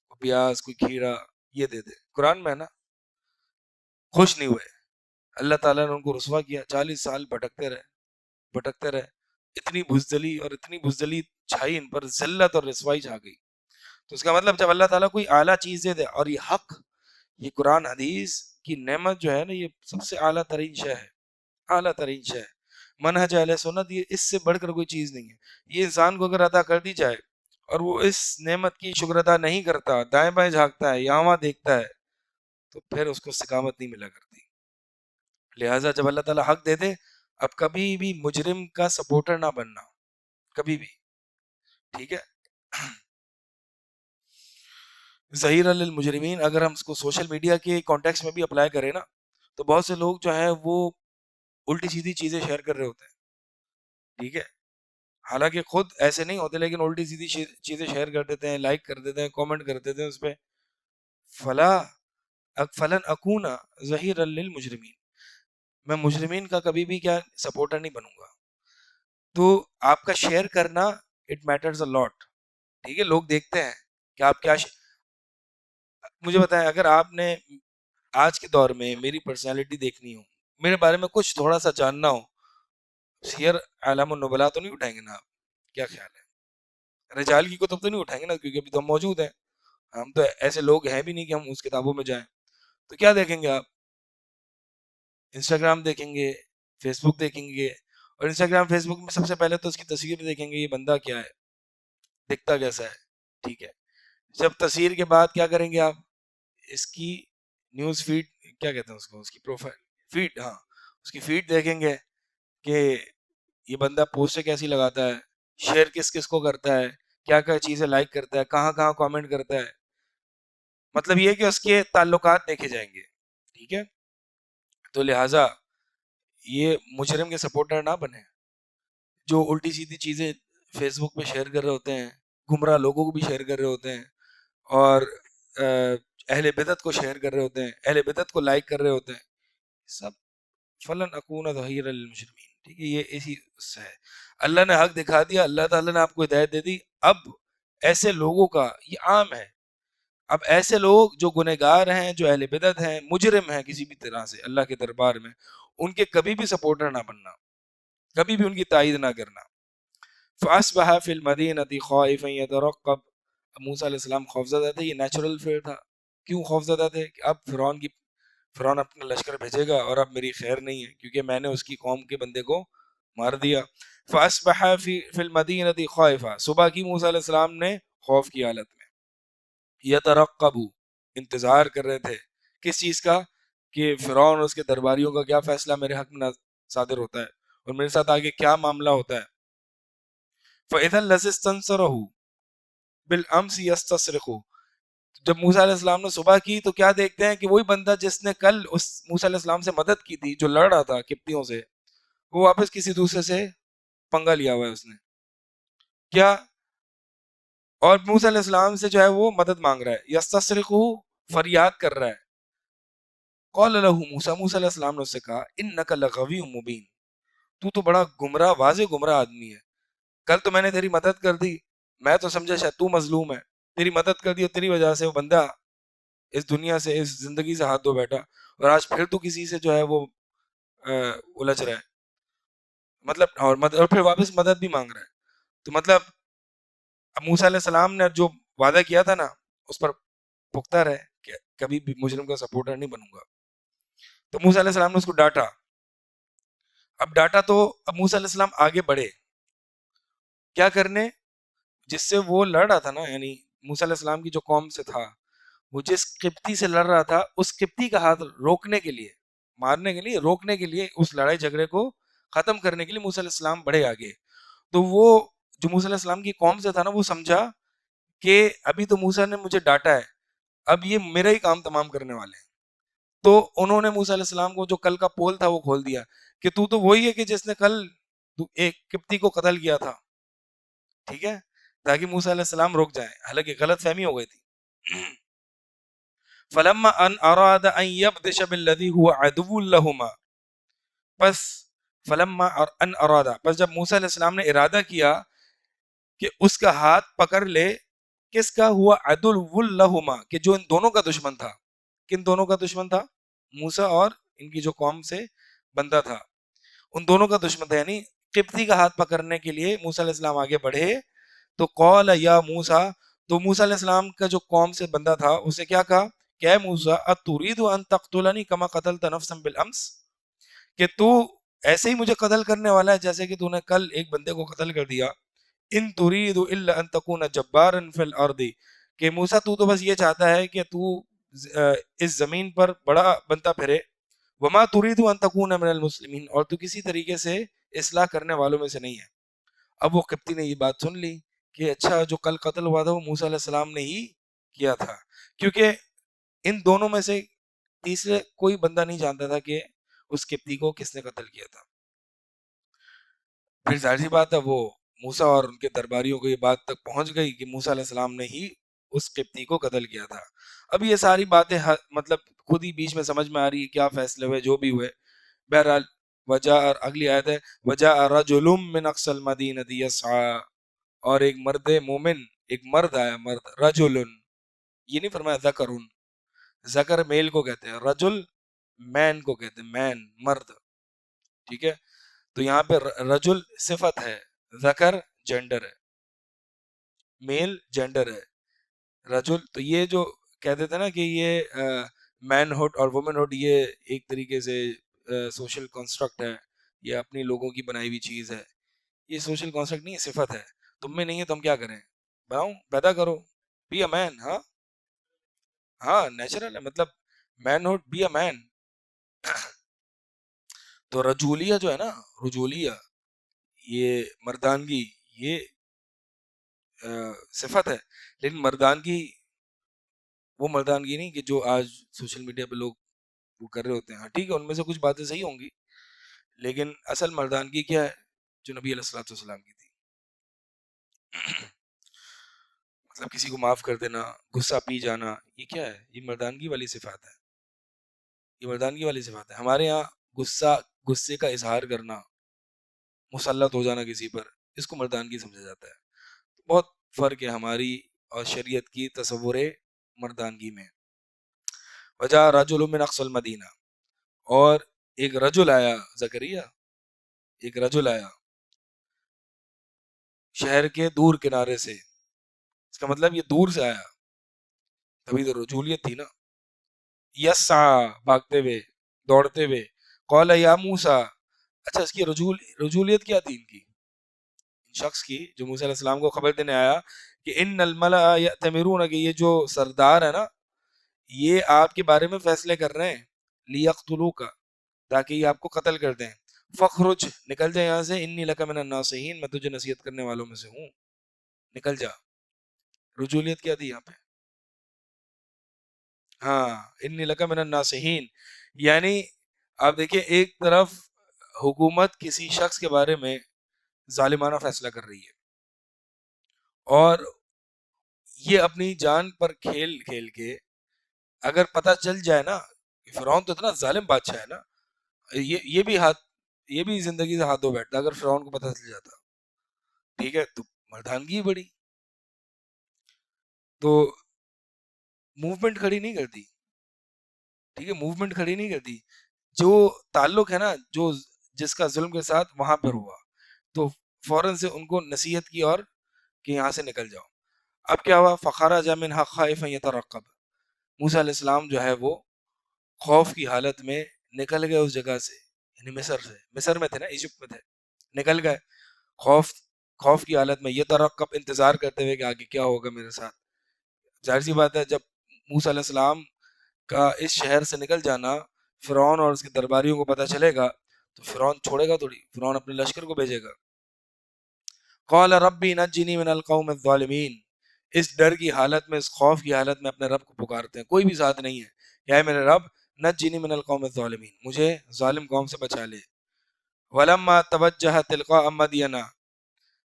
کوئی پیاز، کوئی کھیرا، یہ دے دے، قرآن میں ہے نا۔ خوش نہیں ہوئے، اللہ تعالیٰ نے ان کو رسوا کیا، 40 سال بھٹکتے رہے، بھٹکتے رہے، اتنی بزدلی اور اتنی بزدلی چھائی ان پر، ذلت اور رسوائی چھا گئی۔ تو اس کا مطلب جب اللہ تعالیٰ کوئی اعلیٰ چیز دے دے، اور یہ حق، یہ قرآن حدیث کی نعمت جو ہے نا، یہ سب سے اعلیٰ ترین شے ہے، اعلیٰ ترین شے ہے، منہج اہل سنت، یہ اس سے بڑھ کر کوئی چیز نہیں ہے۔ یہ انسان کو اگر عطا کر دی جائے، اور وہ اس نعمت کی شکر ادا نہیں کرتا، دائیں بائیں جھانکتا ہے، یہاں وہاں دیکھتا ہے، تو پھر اس کو استقامت نہیں ملا کرتی۔ لہٰذا جب اللہ تعالیٰ حق دے دے، اب کبھی بھی مجرم کا سپورٹر نہ بننا، کبھی بھی۔ ٹھیک ہے، ظہیر للمجرمین، اگر ہم اس کو سوشل میڈیا کے کانٹیکس میں بھی اپلائی کریں نا، تو بہت سے لوگ جو ہیں وہ الٹی سیدھی چیزیں شیئر کر رہے ہوتے ہیں۔ ٹھیک ہے، حالانکہ خود ایسے نہیں ہوتے، لیکن الٹی سیدھی چیزیں شیئر کر دیتے ہیں، لائک کر دیتے ہیں، کامنٹ کر دیتے ہیں اس پہ، فلا فلن اکون ظہیر للمجرمین، میں مجرمین کا کبھی بھی کیا سپورٹر نہیں بنوں گا۔ تو آپ کا شیئر کرنا اٹ میٹرز اے لاٹ. ٹھیک ہے, لوگ دیکھتے ہیں کہ آپ کیا مجھے بتائیں, اگر آپ نے آج کے دور میں میری پرسنالٹی دیکھنی ہو, میرے بارے میں کچھ تھوڑا سا جاننا ہو, سیر اعلام النبلاء تو نہیں اٹھائیں گے نا آپ؟ کیا خیال ہے؟ رجال کی کتب تو نہیں اٹھائیں گے نا, کیونکہ ابھی تو ہم موجود ہیں. ہم تو ایسے لوگ ہیں بھی نہیں کہ ہم اس کتابوں میں جائیں. تو کیا دیکھیں گے آپ؟ انسٹاگرام دیکھیں گے, فیس بک دیکھیں گے, اور انسٹاگرام فیس بک میں سب سے پہلے تو اس کی تصویر دیکھیں گے, یہ بندہ کیا ہے, دکھتا کیسا ہے. ٹھیک ہے, جب تصویر کے بعد کیا کریں گے آپ؟ اس کی نیوز فیڈ, کیا کہتے ہیں اس کو, اس کی پروفائل فیڈ, ہاں اس کی فیڈ دیکھیں گے کہ یہ بندہ پوسٹیں کیسی لگاتا ہے, شیئر کس کس کو کرتا ہے, کیا کیا چیزیں لائک کرتا ہے, کہاں کہاں کامنٹ کرتا ہے. مطلب یہ کہ اس کے تعلقات دیکھے جائیں گے. ٹھیک ہے, تو لہٰذا یہ مجرم کے سپورٹر نہ بنے جو الٹی سیدھی چیزیں فیس بک پہ شیئر کر رہے ہوتے ہیں, گمراہ لوگوں کو بھی شیئر کر رہے ہوتے ہیں, اور اہل بدعت کو شیئر کر رہے ہوتے ہیں, اہل بدعت کو لائک کر رہے ہوتے ہیں. سب فلن اکون ظہیر للمجرمین. ٹھیک ہے, یہ اسی سے ہے. اللہ نے حق دکھا دیا, اللہ تعالیٰ نے آپ کو ہدایت دے دی. اب ایسے لوگوں کا یہ عام ہے, اب ایسے لوگ جو گنہگار ہیں, جو اہل بدعت ہیں, مجرم ہیں کسی بھی طرح سے اللہ کے دربار میں, ان کے کبھی بھی سپورٹر نہ بننا, کبھی بھی ان کی تائید نہ کرنا. فَأَصْبَحَ فِي الْمَدِينَةِ خَائِفًا يَتَرَقَّبُ. اب موسیٰ علیہ السلام خوفزدہ تھے, یہ نیچرل فیئر تھا. کیوں خوفزدہ تھے؟ کہ اب فرعون اپنا لشکر بھیجے گا اور اب میری خیر نہیں ہے, کیونکہ میں نے اس کی قوم کے بندے کو مار دیا. فَأَصْبَحَ فِي الْمَدِينَةِ خَائِفًا. صبح کی موسیٰ علیہ السلام نے خوف کی حالت میں. یترقبو, انتظار کر رہے تھے کس چیز کا, کہ فرعون اور اس کے درباریوں کا کیا فیصلہ میرے حق میں صادر ہوتا ہے, اور میرے ساتھ آگے کیا معاملہ ہوتا ہے. فَإِذَا الَّذِي اسْتَنصَرَهُ بِالْأَمْسِ يَسْتَصْرِخُ. جب موسیٰ علیہ السلام نے صبح کی تو کیا دیکھتے ہیں کہ وہی بندہ جس نے کل اس موسیٰ علیہ السلام سے مدد کی تھی, جو لڑ رہا تھا قبطیوں سے, وہ واپس کسی دوسرے سے پنگا لیا ہوا ہے اس نے. کیا؟ اور موسیٰ علیہ السلام سے جو ہے وہ مدد مانگ رہا ہے, یستصرخ, فریاد کر رہا ہے. قال له موسیٰ, موسیٰ علیہ السلام نے اس سے کہا, انک لغوی مبین, تو بڑا گمراہ, واضح گمراہ آدمی ہے. کل تو میں نے تیری مدد کر دی, میں تو سمجھا شاید تو مظلوم ہے, تیری مدد کر دی اور تیری وجہ سے وہ بندہ اس دنیا سے, اس زندگی سے ہاتھ دھو بیٹھا, اور آج پھر تو کسی سے جو ہے وہ الجھ رہا ہے, مطلب, اور پھر واپس مدد بھی مانگ رہا ہے. تو مطلب اب موسیٰ علیہ السلام نے جو وعدہ کیا تھا نا, اس پر پختہ رہے کہ کبھی بھی مجرم کا سپورٹر نہیں بنوں گا. تو موسیٰ علیہ السلام نے اس کو ڈانٹا. اب ڈانٹا تو اب موسیٰ علیہ السلام آگے بڑھے کیا کرنے, جس سے وہ لڑ رہا تھا نا, یعنی موسیٰ علیہ السلام کی جو قوم سے تھا, وہ جس قبطی سے لڑ رہا تھا, اس قبطی کا ہاتھ روکنے کے لیے, مارنے کے لیے, روکنے کے لیے, اس لڑائی جھگڑے کو ختم کرنے کے لیے موسیٰ علیہ السلام بڑھے آگے. تو وہ جو موسیٰ علیہ السلام کی قوم سے تھا نا, وہ سمجھا کہ ابھی تو موسیٰ نے مجھے ڈانٹا ہے, اب یہ میرا ہی کام تمام کرنے والے ہیں. تو انہوں نے موسیٰ علیہ السلام کو جو کل کا پول تھا وہ کھول دیا کہ تو وہی ہے کہ جس نے کل ایک قبطی کو قتل کیا تھا. ٹھیک ہے, تاکہ موسیٰ علیہ السلام رک جائیں, حالانکہ غلط فہمی ہو گئی تھی. فلما ان اراد ان يبطش بالذي هو عدو لهما, پس فلما ان اراد, پس جب موسیٰ علیہ السلام نے ارادہ کیا کہ اس کا ہاتھ پکڑ لے, کس کا, ہوا عدو لهما, کہ جو ان دونوں کا دشمن تھا. کن دونوں کا دشمن تھا؟ موسیٰ اور ان کی جو قوم سے بندہ تھا, ان دونوں کا دشمن تھا. یعنی قبطی کا ہاتھ پکڑنے کے لیے موسیٰ علیہ السلام آگے بڑھے. تو قال یا موسیٰ, تو موسیٰ علیہ السلام کا جو قوم سے بندہ تھا اسے کیا کہا کہ اے موسیٰ, اتريد ان تقتلنی كما قتلت نفسا بالامس, کہ تو ایسے ہی مجھے قتل کرنے والا ہے جیسے کہ تو نے کل ایک بندے کو قتل کر دیا. ان تريد الا ان تكون جبارا في الارض, کہ موسیٰ تو بس یہ چاہتا ہے کہ تو اس زمین پر بڑا بنتا پھرے. وما تريد ان تكون من المسلمین, اور تو کسی طریقے سے اصلاح کرنے والوں میں سے نہیں ہے. اب وہ قبطی نے یہ بات سن لی کہ اچھا, جو کل قتل ہوا تھا وہ موسیٰ علیہ السلام نے ہی کیا تھا, کیونکہ ان دونوں میں سے تیسرے کوئی بندہ نہیں جانتا تھا کہ اس قبطی کو کس نے قتل کیا تھا. پھر ظاہر سی بات ہے وہ موسیٰ اور ان کے درباریوں کو یہ بات تک پہنچ گئی کہ موسیٰ علیہ السلام نے ہی اس قبطی کو قتل کیا تھا. اب یہ ساری باتیں مطلب خود ہی بیچ میں سمجھ میں آ رہی ہے, کیا فیصلے ہوئے جو بھی ہوئے, بہرحال وجاء، اگلی آیت ہے وجاء رجل من اقصى المدینہ یسعى، اور ایک مرد مومن، ایک مرد آیا، مرد رجل، یہ نہیں فرمایا ذکرن، ذکر میل کو کہتے ہیں، رجل مین کو کہتے ہیں، مین مرد، ٹھیک ہے. تو یہاں پہ رجل صفت ہے، ذکر جینڈر ہے، میل جینڈر ہے، رجل. تو یہ جو کہتے تھے نا کہ یہ مین ہوڈ اور وومن ہوڈ یہ ایک طریقے سے سوشل کنسٹرکٹ ہے، یہ اپنی لوگوں کی بنائی ہوئی چیز ہے، یہ سوشل کنسٹرکٹ نہیں ہے، صفت ہے. تم میں نہیں ہے تو ہم کیا کریں، بناؤں، پیدا کرو، بی اے مین. ہاں ہاں نیچرل ہے، مطلب مین ہوڈ، بی اے مین. تو رجولیہ جو ہے نا، رجولیہ یہ مردانگی، یہ صفت ہے، لیکن مردانگی وہ مردانگی نہیں کہ جو آج سوشل میڈیا پہ لوگ وہ کر رہے ہوتے ہیں. ہاں ٹھیک ہے، ان میں سے کچھ باتیں صحیح ہوں گی، لیکن اصل مردانگی کیا ہے جو نبی علیہ الصلوۃ والسلام کی تھی. مطلب کسی کو معاف کر دینا، غصہ پی جانا، یہ کیا ہے، یہ مردانگی والی صفات ہے، یہ مردانگی والی صفات ہے. ہمارے یہاں غصے کا اظہار کرنا، مسلط ہو جانا کسی پر، اس کو مردانگی سمجھا جاتا ہے. بہت فرق ہے ہماری اور شریعت کی تصور مردانگی میں. وجاء رجل من اقصى المدینہ، اور ایک رجل آیا، زکریا ایک رجل آیا شہر کے دور کنارے سے. اس کا مطلب یہ دور سے آیا، تبھی تو رجولیت تھی نا. یسعى بھاگتے ہوئے، دوڑتے ہوئے. قال یا موسیٰ، اچھا اس کی رجولیت کیا تھی ان کی، شخص کی جو موسیٰ علیہ السلام کو خبر دینے آیا کہ ان الملأ یأتمرون، کہ یہ جو سردار ہے نا یہ آپ کے بارے میں فیصلے کر رہے ہیں، لیقتلوک، تاکہ یہ آپ کو قتل کر دیں. فخرج، نکل جا یہاں سے، انی لک من الناصحین، میں تجھے نصیحت کرنے والوں میں سے ہوں، نکل جا. رجولیت کیا تھی یہاں پہ، ہاں انی لک من الناصحین. یعنی آپ دیکھیں ایک طرف حکومت کسی شخص کے بارے میں ظالمانہ فیصلہ کر رہی ہے، اور یہ اپنی جان پر کھیل کھیل کے اگر پتہ چل جائے نا کہ فرعون تو اتنا ظالم بادشاہ ہے نا، یہ بھی زندگی سے ہاتھ دھو بیٹھتا اگر فرعون کو پتہ چل جاتا. ٹھیک ہے، تو مردانگی بڑی، تو موومنٹ کھڑی نہیں کرتی. ٹھیک ہے، موومنٹ کھڑی نہیں کرتی. جو تعلق ہے نا جو جس کا ظلم کے ساتھ وہاں پر ہوا، تو فوراً سے ان کو نصیحت کی اور کہ یہاں سے نکل جاؤ. اب کیا ہوا، فخرج منها خائفا يترقب، موسیٰ علیہ السلام جو ہے وہ خوف کی حالت میں نکل گئے اس جگہ سے، یعنی مصر سے. مصر میں تھے نا، ایجپٹ میں تھے، نکل گئے خوف کی حالت میں، یترقب انتظار کرتے ہوئے کہ آگے کیا ہوگا میرے ساتھ. ظاہر سی بات ہے جب موسیٰ علیہ السلام کا اس شہر سے نکل جانا فرعون اور اس کے درباریوں کو پتہ چلے گا تو فرعون چھوڑے گا تھوڑی، فرعون اپنے لشکر کو بھیجے گا. قال ربی نجنی من القوم الظالمین، اس ڈر کی حالت میں، اس خوف کی حالت میں اپنے رب کو پکارتے ہیں، کوئی بھی ساتھ نہیں ہے، یا ہے میرے رب نجنی من القوم الظالمین، مجھے ظالم قوم سے بچا لے. ولما توجہ تلقاء مدین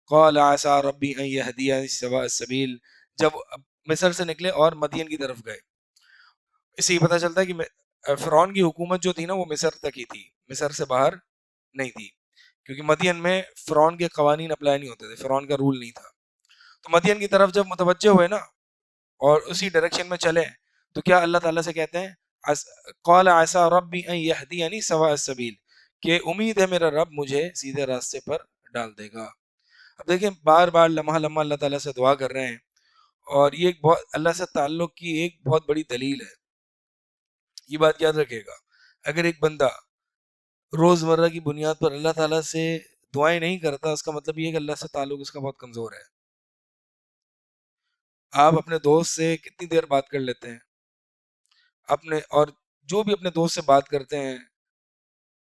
قال عسى ربی ان یهدینی سواء السبیل، جب مصر سے نکلے اور مدین کی طرف گئے. اس سے یہ پتہ چلتا ہے کہ فرعون کی حکومت جو تھی نا وہ مصر تک ہی تھی، مصر سے باہر نہیں تھی، کیونکہ مدین میں فرعون کے قوانین اپلائی نہیں ہوتے تھے، فرعون کا رول نہیں تھا. تو مدین کی طرف جب متوجہ ہوئے نا اور اسی ڈائریکشن میں چلے تو کیا اللہ تعالیٰ سے کہتے ہیں قال عسى ربی ان یهدینی سواء السبیل، کہ امید ہے میرا رب مجھے سیدھے راستے پر ڈال دے گا. اب دیکھیں بار بار لمحہ لمحہ اللہ تعالیٰ سے دعا کر رہے ہیں، اور یہ ایک بہت اللہ سے تعلق کی ایک بہت بڑی دلیل ہے. یہ بات یاد رکھے گا، اگر ایک بندہ روزمرہ کی بنیاد پر اللہ تعالیٰ سے دعائیں نہیں کرتا، اس کا مطلب یہ ہے کہ اللہ سے تعلق اس کا بہت کمزور ہے. آپ اپنے دوست سے کتنی دیر بات کر لیتے ہیں اور جو بھی اپنے دوست سے بات کرتے ہیں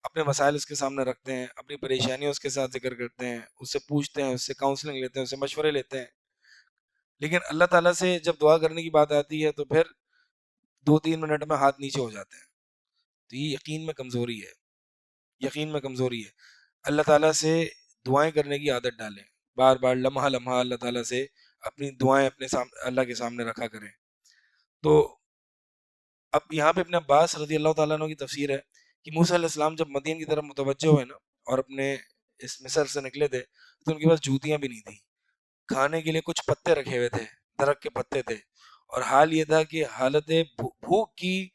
اپنے مسائل اس کے سامنے رکھتے ہیں، اپنی پریشانیوں اس کے ساتھ ذکر کرتے ہیں، اس سے پوچھتے ہیں، اس سے کاؤنسلنگ لیتے ہیں، اس سے مشورے لیتے ہیں. لیکن اللہ تعالیٰ سے جب دعا کرنے کی بات آتی ہے تو پھر 2-3 منٹ میں ہاتھ نیچے ہو جاتے ہیں. تو یہ یقین میں کمزوری ہے، یقین میں کمزوری ہے. اللہ تعالیٰ سے دعائیں کرنے کی عادت ڈالیں، بار بار لمحہ لمحہ اللہ تعالیٰ سے اپنی دعائیں اپنے اللہ کے سامنے رکھا کریں. تو اب یہاں پہ ابن عباس رضی اللہ تعالیٰ عنہ کی تفسیر ہے کہ موسیٰ علیہ السلام جب مدین کی طرف متوجہ ہوئے نا اور اپنے اس مصر سے نکلے تھے تو ان کے پاس جوتیاں بھی نہیں تھیں، کھانے کے لیے کچھ پتے رکھے ہوئے تھے، درخت کے پتے تھے، اور حال یہ تھا کہ حالت بھوک کی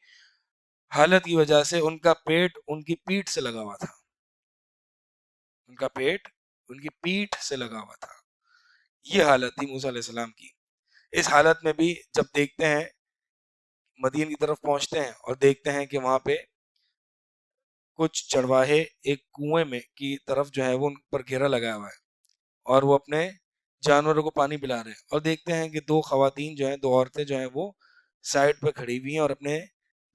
حالت کی وجہ سے ان کا پیٹ ان کی پیٹھ سے لگا ہوا تھا، ان کا پیٹ ان کی پیٹھ سے لگا ہوا تھا. یہ حالت تھی موسیٰ علیہ السلام کی. اس حالت میں بھی جب دیکھتے ہیں مدین کی طرف پہنچتے ہیں اور دیکھتے ہیں کہ وہاں پہ کچھ چرواہے ایک کنویں میں کی طرف جو ہے وہ ان پر گھیرا لگایا ہوا ہے اور وہ اپنے جانوروں کو پانی پلا رہے ہیں، اور دیکھتے ہیں کہ دو خواتین جو ہیں، دو عورتیں جو ہیں وہ سائڈ پہ کھڑی ہوئی ہیں اور اپنے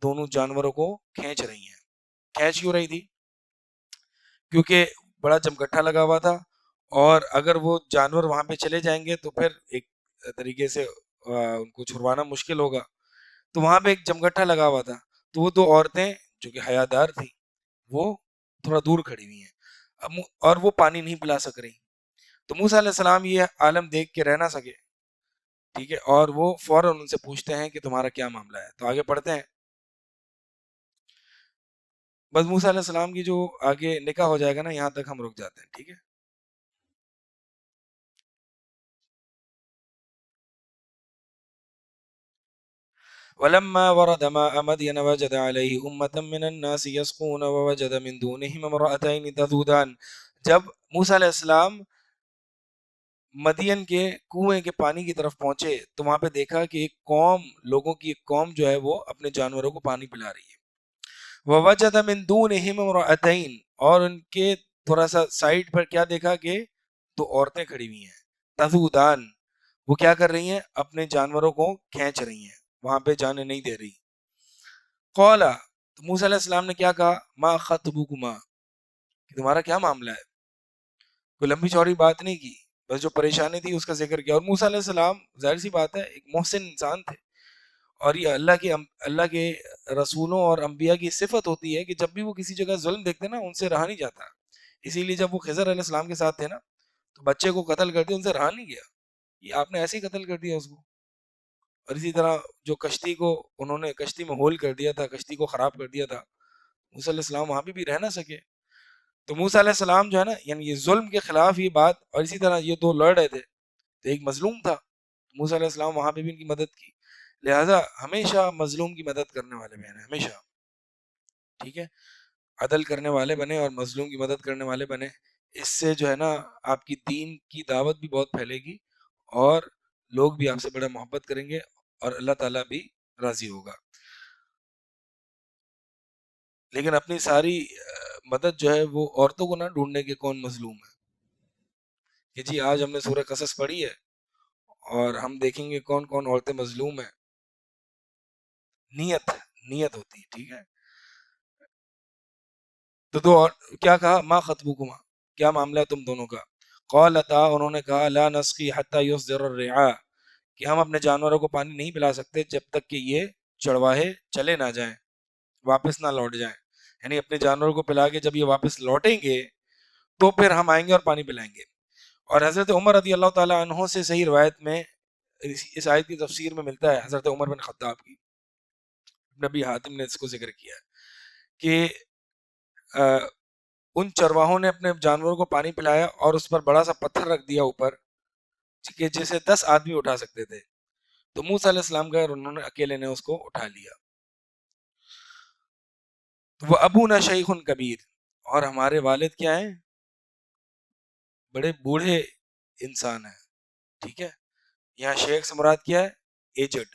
دونوں جانوروں کو کھینچ رہی ہیں. کھینچ کیوں رہی تھی؟ کیونکہ بڑا جمگٹھا لگا ہوا تھا اور اگر وہ جانور وہاں پہ چلے جائیں گے تو پھر ایک طریقے سے ان کو چھڑوانا مشکل ہوگا. تو وہاں پہ ایک جمگٹھا لگا ہوا تھا، تو وہ دو عورتیں جو کہ حیادار تھیں وہ تھوڑا دور کھڑی ہوئی ہیں اور وہ پانی نہیں پلا سک رہی. تو موسیٰ علیہ السلام یہ عالم دیکھ کے رہ نہ سکے، ٹھیک ہے، اور وہ فوراً ان سے پوچھتے ہیں کہ تمہارا کیا معاملہ ہے. تو آگے پڑھتے ہیں. بس موسیٰ علیہ السلام کی جو آگے نکاح ہو جائے گا نا یہاں تک ہم رک جاتے ہیں، ٹھیک ہے. ولما ورد ماء مدين وجد عليه أمة من الناس يسقون ووجد من دونهم امرأتين تذودان. جب موسیٰ علیہ السلام مدین کے کنویں کے پانی کی طرف پہنچے تو وہاں پہ دیکھا کہ ایک قوم، لوگوں کی ایک قوم جو ہے وہ اپنے جانوروں کو پانی پلا رہی ہے. ووجد من دونهم امرأتين، اور ان کے تھوڑا سا سائڈ پر کیا دیکھا کہ دو عورتیں کھڑی ہوئی ہیں. تذودان، وہ کیا کر رہی ہیں؟ اپنے جانوروں کو کھینچ رہی ہیں، وہاں پہ جانے نہیں دے رہی. قولا، تو موسیٰ علیہ السلام نے کیا کہا؟ ما خطبکما، کہ تمہارا کیا معاملہ ہے. کوئی لمبی چوڑی بات نہیں کی، بس جو پریشانی تھی اس کا ذکر کیا. اور موسیٰ علیہ السلام ظاہر سی بات ہے ایک محسن انسان تھے، اور یہ اللہ کے رسولوں اور انبیاء کی صفت ہوتی ہے کہ جب بھی وہ کسی جگہ ظلم دیکھتے نا ان سے رہا نہیں جاتا. اسی لیے جب وہ خضر علیہ السلام کے ساتھ تھے نا تو بچے کو قتل کرتے ان سے رہا نہیں گیا، یہ آپ نے ایسے ہی قتل کر دیا اس کو. اور اسی طرح جو کشتی کو انہوں نے کشتی میں ہول کر دیا تھا، کشتی کو خراب کر دیا تھا، موسیٰ علیہ السلام وہاں پہ بھی رہ نہ سکے. تو موسیٰ علیہ السلام جو ہے نا یعنی یہ ظلم کے خلاف یہ بات، اور اسی طرح یہ دو لڑ رہے تھے تو ایک مظلوم تھا، موسیٰ علیہ السلام وہاں پہ بھی ان کی مدد کی. لہٰذا ہمیشہ مظلوم کی مدد کرنے والے بہن ہیں، ہمیشہ، ٹھیک ہے، عدل کرنے والے بنے اور مظلوم کی مدد کرنے والے بنے. اس سے جو ہے نا آپ کی دین کی دعوت بھی بہت پھیلے گی اور لوگ بھی آپ سے بڑا محبت کریں گے اور اللہ تعالیٰ بھی راضی ہوگا. لیکن اپنی ساری مدد جو ہے وہ عورتوں کو نہ ڈھونڈنے کے کون مظلوم ہے کہ جی آج ہم نے سورہ قصص پڑھی ہے اور ہم دیکھیں گے کون کون عورتیں مظلوم ہیں. نیت ہوتی ہے، ٹھیک ہے. تو دو اور کیا کہا؟ ما خطبکما، کیا معاملہ ہے تم دونوں کا. قالتا، انہوں نے کہا لا نسقی حتی یصدر الرعاء، کہ ہم اپنے جانوروں کو پانی نہیں پلا سکتے جب تک کہ یہ چڑواہے چلے نہ جائیں، واپس نہ لوٹ جائیں. یعنی اپنے جانوروں کو پلا کے جب یہ واپس لوٹیں گے تو پھر ہم آئیں گے اور پانی پلائیں گے. اور حضرت عمر رضی اللہ تعالیٰ عنہ سے صحیح روایت میں اس آیت کی تفسیر میں ملتا ہے، حضرت عمر بن خطاب کی، نبی حاتم نے اس کو ذکر کیا کہ ان چرواہوں نے اپنے جانوروں کو پانی پلایا اور اس پر بڑا سا پتھر رکھ دیا اوپر کہ جسے 10 آدمی اٹھا سکتے تھے. تو موسیٰ علیہ السلام گئے اور انہوں نے اکیلے نے اس کو اٹھا لیا. تو وہ ابونا شیخ کبیر، اور ہمارے والد کیا ہیں؟ بڑے بوڑھے انسان ہیں، ٹھیک ہے. یہاں شیخ سے مراد کیا ہے؟ ایجڈ،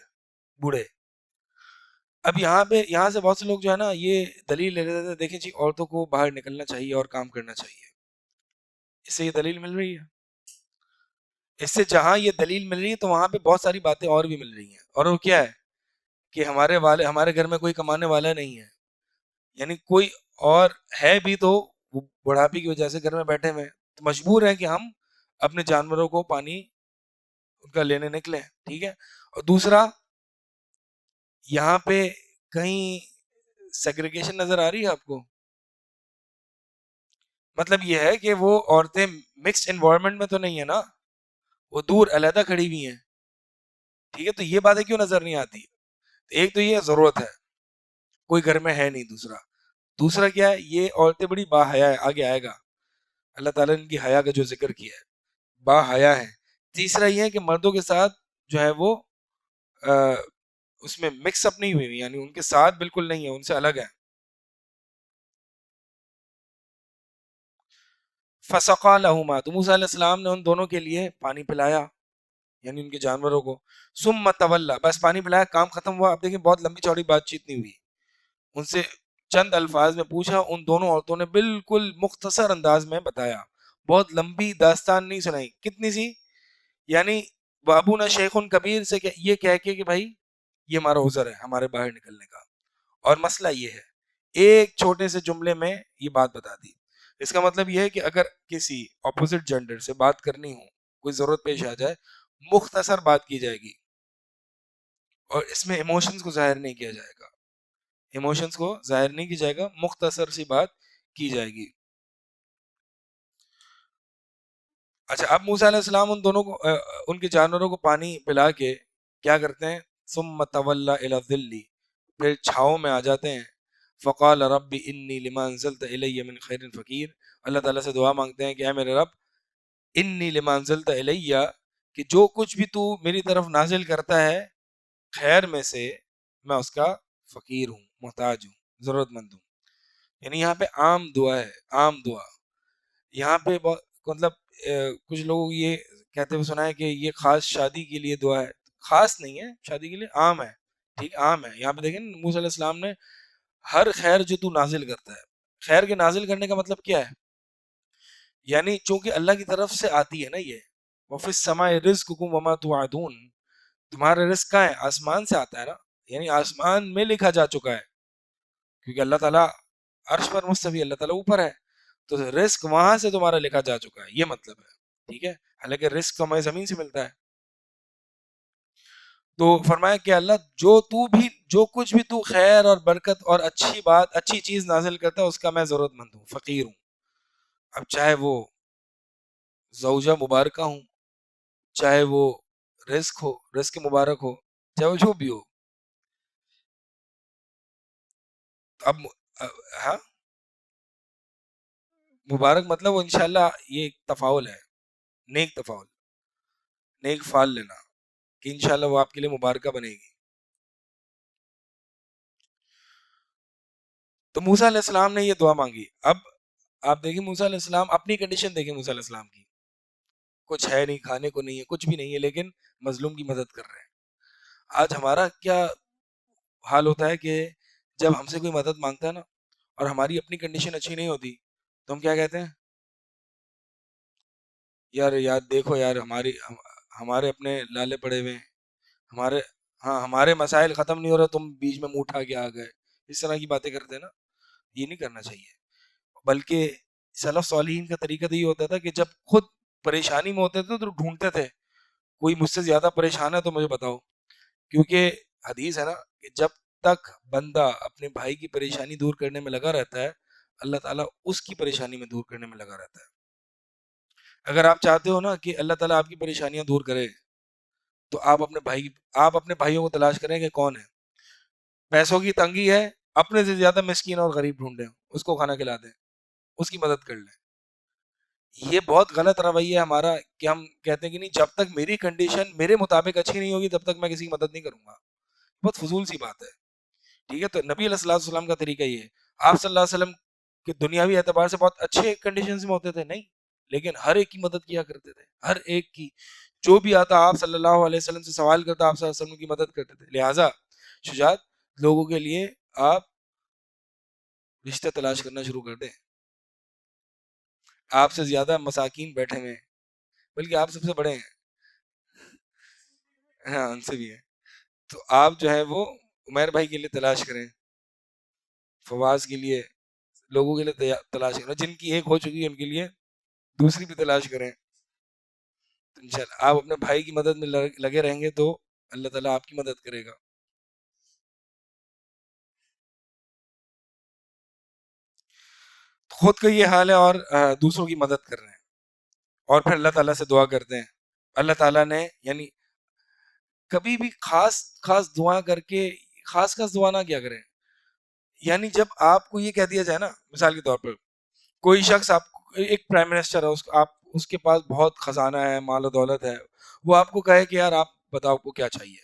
بوڑھے. اب یہاں سے بہت سے لوگ جو ہے نا یہ دلیل لے لیتے تھے، دیکھیں جی عورتوں کو باہر نکلنا چاہیے اور کام کرنا چاہیے. اس سے یہ دلیل مل رہی ہے؟ اس سے جہاں یہ دلیل مل رہی ہے تو وہاں پہ بہت ساری باتیں اور بھی مل رہی ہیں. اور وہ کیا ہے کہ ہمارے گھر میں کوئی کمانے والا نہیں ہے، یعنی کوئی اور ہے بھی تو وہ بڑھاپے کی وجہ سے گھر میں بیٹھے ہوئے ہیں، تو مجبور ہیں کہ ہم اپنے جانوروں کو پانی ان کا لینے نکلیں، ٹھیک ہے. اور دوسرا یہاں پہ کہیں سیگریگیشن نظر آ رہی ہے آپ کو؟ مطلب یہ ہے کہ وہ عورتیں مکسڈ انوائرمنٹ میں تو نہیں ہے نا، وہ دور علیحدہ کھڑی ہوئی ہیں، ٹھیک ہے. تو یہ باتیں کیوں نظر نہیں آتی؟ ایک تو یہ ضرورت ہے، کوئی گھر میں ہے نہیں. دوسرا دوسرا کیا ہے، یہ عورتیں بڑی باحیا ہے، آگے آئے گا اللہ تعالیٰ نے ان کی حیا کا جو ذکر کیا ہے، باحیا ہے. تیسرا یہ ہے کہ مردوں کے ساتھ جو ہے وہ اس میں مکس اپ نہیں ہوئی، یعنی ان کے ساتھ بالکل نہیں ہے، ان سے الگ ہے. فسقا لہما، تو موسیٰ علیہ السلام نے ان دونوں کے لیے پانی پلایا، یعنی ان کے جانوروں کو. ثم تولا، بس پانی پلایا، کام ختم ہوا. اب دیکھیں بہت لمبی چوڑی بات چیت نہیں ہوئی، ان سے چند الفاظ میں پوچھا، ان دونوں عورتوں نے بالکل مختصر انداز میں بتایا، بہت لمبی داستان نہیں سنائی. کتنی سی، یعنی بابونا شیخ کبیر سے یہ کہہ کے کہ بھائی یہ ہمارا عذر ہے ہمارے باہر نکلنے کا، اور مسئلہ یہ ہے، ایک چھوٹے سے جملے میں یہ بات بتا دی. اس کا مطلب یہ ہے کہ اگر کسی اپوزٹ جینڈر سے بات کرنی ہو، کوئی ضرورت پیش آ جائے، مختصر بات کی جائے گی، اور اس میں ایموشنز کو ظاہر نہیں کیا جائے گا، ایموشنز کو ظاہر نہیں کیا جائے گا، مختصر سی بات کی جائے گی. اچھا، اب موسیٰ علیہ السلام ان دونوں کو ان کے جانوروں کو پانی پلا کے کیا کرتے ہیں، ثم تولی الی الظل، پھر چھاؤں میں آ جاتے ہیں. فقال رب انی لما انزلت الی من خیر فقیر، اللہ تعالیٰ سے دعا مانگتے ہیں کہ اے میرے رب، انی لما انزلت الی، کہ جو کچھ بھی تو میری طرف نازل کرتا ہے خیر میں سے، میں اس کا فقیر ہوں، محتاج ہوں، ضرورت مند ہوں. یعنی یہاں پہ عام دعا ہے، عام دعا. یہاں پہ مطلب کچھ لوگ یہ کہتے ہوئے سنا ہے کہ یہ خاص شادی کے لیے دعا ہے. خاص نہیں ہے شادی کے لیے، عام ہے، ٹھیک، عام ہے. یہاں پہ دیکھیں موسیٰ علیہ السلام نے ہر خیر جو تو نازل کرتا ہے، خیر کے نازل کرنے کا مطلب کیا ہے، یعنی چونکہ اللہ کی طرف سے آتی ہے نا یہ، وَفِي السَّمَاءِ رِزْقُكُمْ وَمَا تُوعَدُونَ، تمہارا رزق کہاں ہے، آسمان سے آتا ہے نا، یعنی آسمان میں لکھا جا چکا ہے، کیونکہ اللہ تعالیٰ عرش پر مستوی، اللہ تعالیٰ اوپر ہے، تو رزق وہاں سے تمہارا لکھا جا چکا ہے، یہ مطلب ہے. ٹھیک ہے، حالانکہ رزق تو ہمیں زمین سے ملتا ہے. تو فرمایا کہ اللہ جو کچھ بھی تو خیر اور برکت اور اچھی بات، اچھی چیز نازل کرتا ہے، اس کا میں ضرورت مند ہوں، فقیر ہوں. اب چاہے وہ زوجہ مبارکہ ہوں، چاہے وہ رزق مبارک ہو، چاہے وہ جو بھی ہو. اب ہاں، مبارک مطلب وہ انشاءاللہ یہ ایک تفاعل ہے، نیک تفاعل، نیک فعل لینا، کہ انشاءاللہ وہ آپ کے لیے مبارکہ بنے گی. تو موسیٰ علیہ السلام نے یہ دعا مانگی. اب آپ دیکھیں موسیٰ علیہ السلام اپنی کنڈیشن دیکھیں، موسیٰ علیہ السلام کی کچھ ہے نہیں، کھانے کو نہیں ہے، کچھ بھی نہیں ہے، لیکن مظلوم کی مدد کر رہے ہیں. آج ہمارا کیا حال ہوتا ہے کہ جب ہم سے کوئی مدد مانگتا ہے نا، اور ہماری اپنی کنڈیشن اچھی نہیں ہوتی، تو ہم کیا کہتے ہیں، یار یار دیکھو یار ہمارے اپنے لالے پڑے ہوئے ہیں، ہمارے، ہاں ہمارے مسائل ختم نہیں ہو رہے، تم بیچ میں منہ اٹھا کے آ گئے. اس طرح کی باتیں کرتے ہیں نا، یہ نہیں کرنا چاہیے. بلکہ سلف صالحین کا طریقہ تو یہ ہوتا تھا کہ جب خود پریشانی میں ہوتے تھے تو ڈھونڈتے تھے، کوئی مجھ سے زیادہ پریشان ہے تو مجھے بتاؤ. کیونکہ حدیث ہے نا کہ جب تک بندہ اپنے بھائی کی پریشانی دور کرنے میں لگا رہتا ہے، اللہ تعالیٰ اس کی پریشانی میں دور کرنے میں لگا رہتا ہے. اگر آپ چاہتے ہو نا کہ اللہ تعالیٰ آپ کی پریشانیاں دور کرے، تو آپ اپنے بھائیوں کو تلاش کریں کہ کون ہے. پیسوں کی تنگی ہے، اپنے سے زیادہ مسکین اور غریب ڈھونڈیں، اس کو کھانا کھلا دیں، اس کی مدد کر لیں. یہ بہت غلط رویہ ہے ہمارا کہ ہم کہتے ہیں کہ نہیں، جب تک میری کنڈیشن میرے مطابق اچھی نہیں ہوگی تب تک میں کسی کی مدد نہیں کروں گا. بہت فضول سی بات ہے. ٹھیک ہے، تو نبی علیہ الصلوۃ والسلام کا طریقہ یہ ہے. آپ صلی اللہ علیہ وسلم کے دنیاوی اعتبار سے بہت اچھے کنڈیشنز میں ہوتے تھے نہیں، لیکن ہر ایک کی مدد کیا کرتے تھے، ہر ایک کی. جو بھی آتا آپ صلی اللہ علیہ وسلم سے سوال کرتا، آپ صلی اللہ علیہ وسلم کی مدد کرتے تھے. لہٰذا شجاعت، لوگوں کے لیے آپ رشتہ تلاش کرنا شروع کر دیں. آپ سے زیادہ مساکین بیٹھے ہوئے ہیں، بلکہ آپ سب سے بڑے ہیں، ہاں ان سے بھی ہیں. تو آپ جو ہے وہ عمیر بھائی کے لیے تلاش کریں، فواز کے لیے، لوگوں کے لیے تلاش کریں، جن کی ایک ہو چکی ہے ان کے لیے دوسری بھی تلاش کریں. تو انشاءاللہ آپ اپنے بھائی کی مدد میں لگے رہیں گے تو اللہ تعالیٰ آپ کی مدد کرے گا. خود کا یہ حال ہے، اور دوسروں کی مدد کر رہے ہیں، اور پھر اللہ تعالیٰ سے دعا کرتے ہیں. اللہ تعالیٰ نے یعنی کبھی بھی خاص خاص دعا کر کے خاص خاص دعا نہ کیا کریں. یعنی جب آپ کو یہ کہہ دیا جائے نا، مثال کے طور پر کوئی شخص، آپ ایک پرائم منسٹر ہے، آپ اس کے پاس بہت خزانہ ہے، مال و دولت ہے، وہ آپ کو کہے کہ یار آپ بتاؤ کو کیا چاہیے،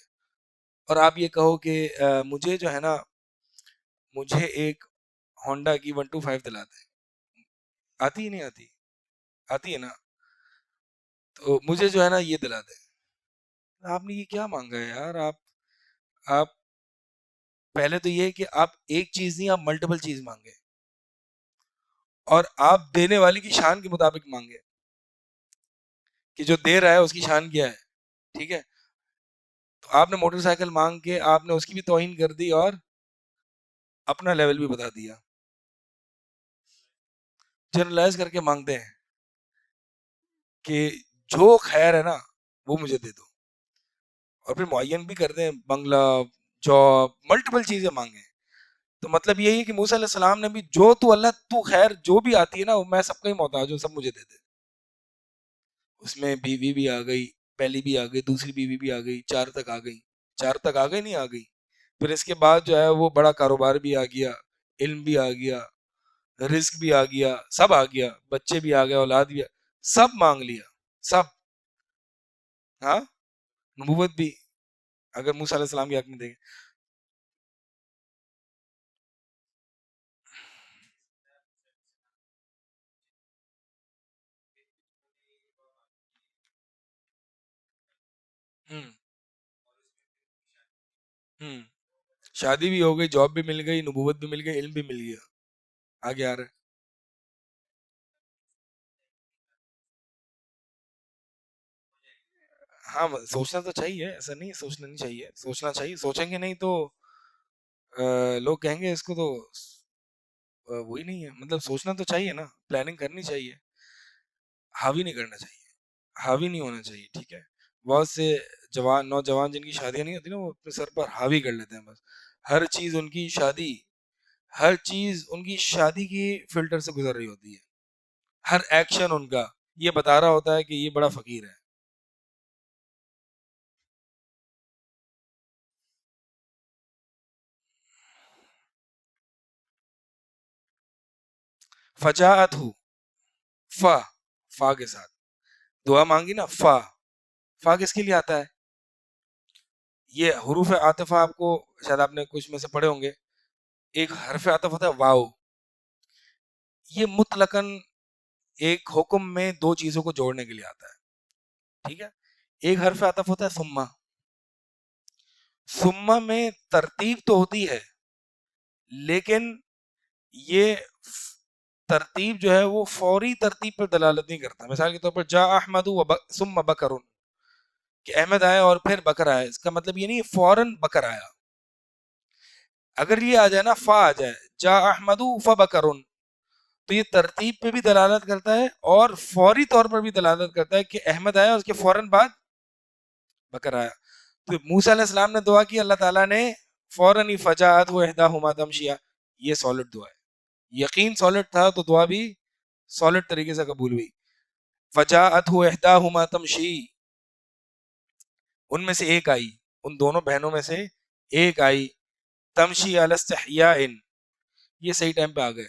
اور آپ یہ کہو کہ مجھے جو ہے نا، مجھے ایک ہونڈا کی 125 دلا دیں، آتی ہی نہیں آتی، آتی ہے نا، تو مجھے جو ہے نا یہ دلا دیں. آپ نے یہ کیا مانگا ہے یار؟ آپ پہلے تو یہ ہے کہ آپ ایک چیز نہیں، آپ ملٹیپل چیز مانگے، اور آپ دینے والی کی شان کے مطابق مانگے کہ جو دے رہا ہے اس کی شان کیا ہے. ٹھیک ہے، تو آپ نے موٹر سائیکل مانگ کے آپ نے اس کی بھی توہین کر دی اور اپنا لیول بھی بتا دیا. جنرلائز کر کے مانگتے ہیں کہ جو خیر ہے نا وہ مجھے دے دو، اور پھر معین بھی کرتے ہیں بنگلہ، جاب، ملٹیپل چیزیں مانگیں. تو مطلب یہی ہے کہ موسیٰ علیہ السلام نے بھی جو تو اللہ تو خیر جو بھی آتی ہے نا، میں سب کا ہی محتاج ہوں، سب مجھے دے دے. اس میں بیوی بھی آ گئی، پہلی بھی آ گئی، دوسری بیوی بھی آ گئی، 4 تک آ گئی. 4 تک آ گئی نہیں آ گئی. پھر اس کے بعد جو ہے وہ بڑا کاروبار بھی آ گیا، علم بھی آ گیا، رزق بھی آ گیا، سب آ گیا، بچے بھی آ گئے، اولاد بھی سب مانگ لیا، سب. ہاں، نبوت بھی اگر موسیٰ علیہ السلام کی حق میں دیں گے. ہوں ہوں شادی بھی ہو گئی، جاب بھی مل گئی، نبوت بھی مل گئی، علم بھی مل گیا. آگے آ رہا ہے. ہاں سوچنا تو چاہیے، ایسا نہیں سوچنا نہیں چاہیے، سوچنا چاہیے. سوچیں گے نہیں تو لوگ کہیں گے اس کو تو وہی نہیں ہے. مطلب سوچنا تو چاہیے نا، پلاننگ کرنی چاہیے، حاوی نہیں کرنا چاہیے، حاوی نہیں ہونا چاہیے. ٹھیک ہے، بہت سے جوان نوجوان جن کی شادیاں نہیں ہوتی نا، وہ اپنے سر پر حاوی کر لیتے ہیں بس. ہر چیز ان کی شادی، ہر چیز ان کی شادی کی فلٹر سے گزر رہی ہوتی ہے. ہر ایکشن ان کا یہ بتا رہا ہوتا ہے کہ یہ بڑا فقیر ہے. فجاءت ہو، فا، فا کے ساتھ دعا مانگی نا، فا. فا کس کے لیے آتا ہے؟ یہ حروف عاطفہ آپ کو شاید آپ نے کچھ میں سے پڑھے ہوں گے. ایک حرف عطف ہوتا ہے واو، یہ مطلقاً ایک حکم میں 2 چیزوں کو جوڑنے کے لیے آتا ہے. ٹھیک ہے، ایک حرف عطف ہوتا ہے ثم. ثم میں ترتیب تو ہوتی ہے، لیکن یہ ترتیب جو ہے وہ فوری ترتیب پر دلالت نہیں کرتا. مثال کے طور پر جا احمد ثم بکر، کہ احمد آیا اور پھر بکر آیا، اس کا مطلب یہ نہیں فوراً بکر آیا. اگر یہ آ جائے نا، فا آ جائے، جا احمد فبکر، تو یہ ترتیب پہ بھی دلالت کرتا ہے اور فوری طور پر بھی دلالت کرتا ہے کہ احمد آیا، اس کے فوراً بعد بکر آیا. تو موسیٰ علیہ السلام نے دعا کی، اللہ تعالیٰ نے فوراً ہی فجاءت احداہما تمشیا. یہ سالڈ دعا ہے، یقین سالڈ تھا تو دعا بھی سالڈ طریقے سے قبول ہوئی. فجاءت احداہما تمشی، ان میں سے ایک آئی، ان دونوں بہنوں میں سے ایک آئی، تمشی علی استحیاء، یہ صحیح ٹائم پہ آ گئے.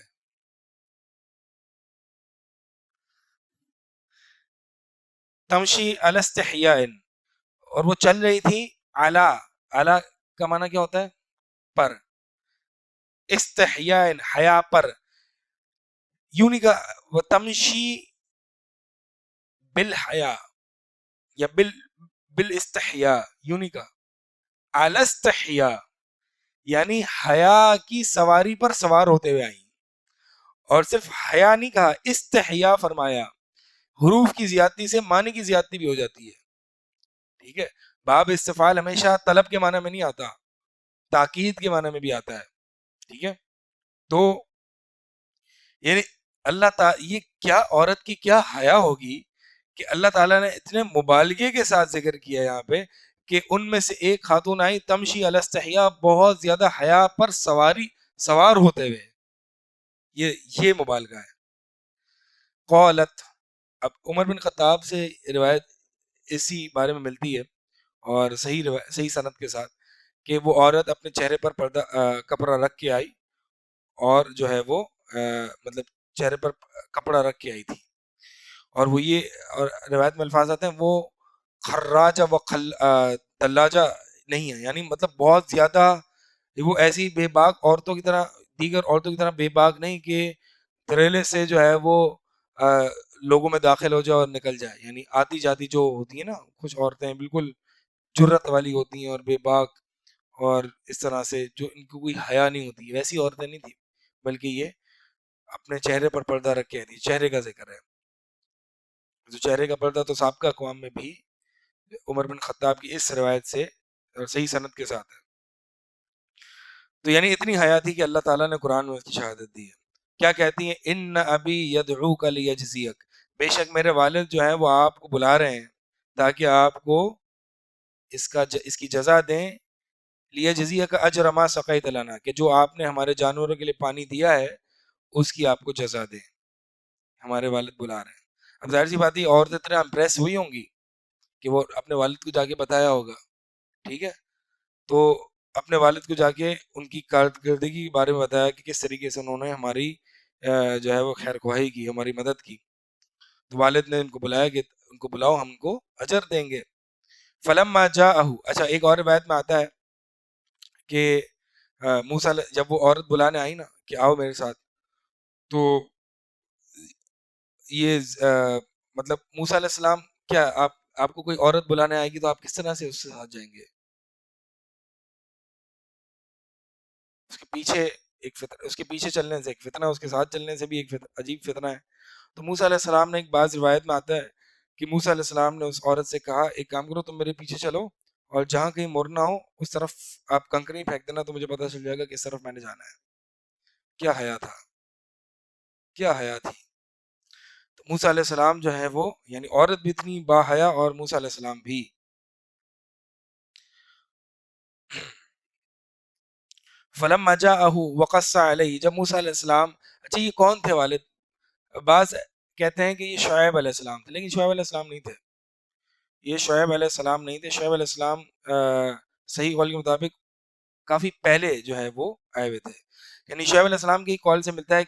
تمشی علی استحیاء، اور وہ چل رہی تھی اعلی. اعلی کا معنی کیا ہوتا ہے؟ پر. استحیاء، حیا پر. یوں نہیں کہا وہ تمشی بالحیا یا بالاستحیاء، یوں نہیں کہا، اعلی استحیاء یعنی حیا کی سواری پر سوار ہوتے ہوئے آئی. اور صرف حیا نہیں کہا، استحیاء فرمایا. حروف کی زیادتی سے معنی کی زیادتی بھی ہو جاتی ہے. ٹھیک ہے، باب استفعال ہمیشہ طلب کے معنی میں نہیں آتا، تاکید کے معنی میں بھی آتا ہے. ٹھیک ہے، تو یعنی اللہ تعالی، یہ کیا عورت کی کیا حیا ہوگی کہ اللہ تعالیٰ نے اتنے مبالغے کے ساتھ ذکر کیا یہاں پہ کہ ان میں سے ایک خاتون آئی تمشی علی استحیاء، بہت زیادہ حیا پر سوار ہوتے ہوئے. یہ مبالغہ ہے. قالت، اب عمر بن خطاب سے روایت اسی بارے میں ملتی ہے، اور صحیح صحیح سند کے ساتھ، کہ وہ عورت اپنے چہرے پر پردہ کپڑا رکھ کے آئی اور جو ہے وہ مطلب چہرے پر کپڑا رکھ کے آئی تھی، اور وہ یہ، اور روایت میں الفاظ آتے ہیں وہ خراجہ و دلاجہ نہیں ہے، یعنی مطلب بہت زیادہ وہ ایسی بے باک عورتوں کی طرح، دیگر عورتوں کی طرح بے باک نہیں کہ تریلے سے جو ہے وہ لوگوں میں داخل ہو جائے اور نکل جائے، یعنی آتی جاتی جو ہوتی ہیں نا کچھ عورتیں بالکل جرت والی ہوتی ہیں اور بے باک، اور اس طرح سے جو ان کو کوئی حیا نہیں ہوتی، ویسی عورتیں نہیں تھی، بلکہ یہ اپنے چہرے پر پردہ رکھ کے آتی، چہرے کا ذکر ہے، تو چہرے کا پردہ تو سابقہ اقوام میں بھی عمر بن خطاب کی اس روایت سے اور صحیح سند کے ساتھ ہے، تو یعنی اتنی حیا تھی کہ اللہ تعالیٰ نے قرآن میں اس کی شہادت دی ہے. کیا کہتی ہیں؟ ان ابی یدعوک لیجزیک، بے شک میرے والد جو ہیں وہ آپ کو بلا رہے ہیں تاکہ آپ کو اس کی جزا دیں، لیجزیک اجر ما سقیت لنا، کہ جو آپ نے ہمارے جانوروں کے لیے پانی دیا ہے اس کی آپ کو جزا دیں، ہمارے والد بلا رہے ہیں. اب ظاہر سی بات ہے عورتیں اتنا امپریس ہوئی ہوں گی کہ وہ اپنے والد کو جا کے بتایا ہوگا، ٹھیک ہے، تو اپنے والد کو جا کے ان کی کارکردگی کے بارے میں بتایا کہ کس طریقے سے انہوں نے ہماری جو ہے وہ خیر خواہی کی، ہماری مدد کی، تو والد نے ان کو بلایا کہ ان کو بلاؤ، ہم کو اجر دیں گے. فلما جاءہ، اچھا ایک اور روایت میں آتا ہے کہ موسیٰ جب وہ عورت بلانے آئی نا کہ آؤ میرے ساتھ، تو یہ مطلب موسیٰ علیہ السلام، کیا آپ کو کوئی عورت بلانے آئے گی تو آپ کس طرح سے اس کے ساتھ جائیں گے؟ اس کے پیچھے ایک اس کے پیچھے چلنے سے ایک فتنہ، اس کے ساتھ چلنے سے بھی ایک عجیب فتنہ ہے. تو موسیٰ علیہ السلام نے ایک بعض روایت میں آتا ہے کہ موسیٰ علیہ السلام نے اس عورت سے کہا ایک کام کرو، تم میرے پیچھے چلو اور جہاں کہیں مرنا ہو اس طرف آپ کنکری پھینک دینا، تو مجھے پتہ چل جائے گا کہ اس طرف میں نے جانا ہے. کیا حیا تھا، کیا حیا تھی. تو موسیٰ علیہ السلام جو ہے وہ، یعنی عورت بھی اتنی با حیا اور موسیٰ علیہ السلام بھی. فلما جاءہ وقص علیہ، جب موسیٰ علیہ السلام، اچھا یہ کون تھے والد؟ بعض کہتے ہیں کہ یہ شعیب علیہ السلام تھے، لیکن شعیب علیہ السلام نہیں تھے، یہ شعیب علیہ السلام نہیں تھے. شعیب علیہ السلام صحیح قول کے مطابق کافی پہلے جو ہے وہ آئے ہوئے تھے. یعنی شعیب علیہ السلام کی قول سے ملتا ہے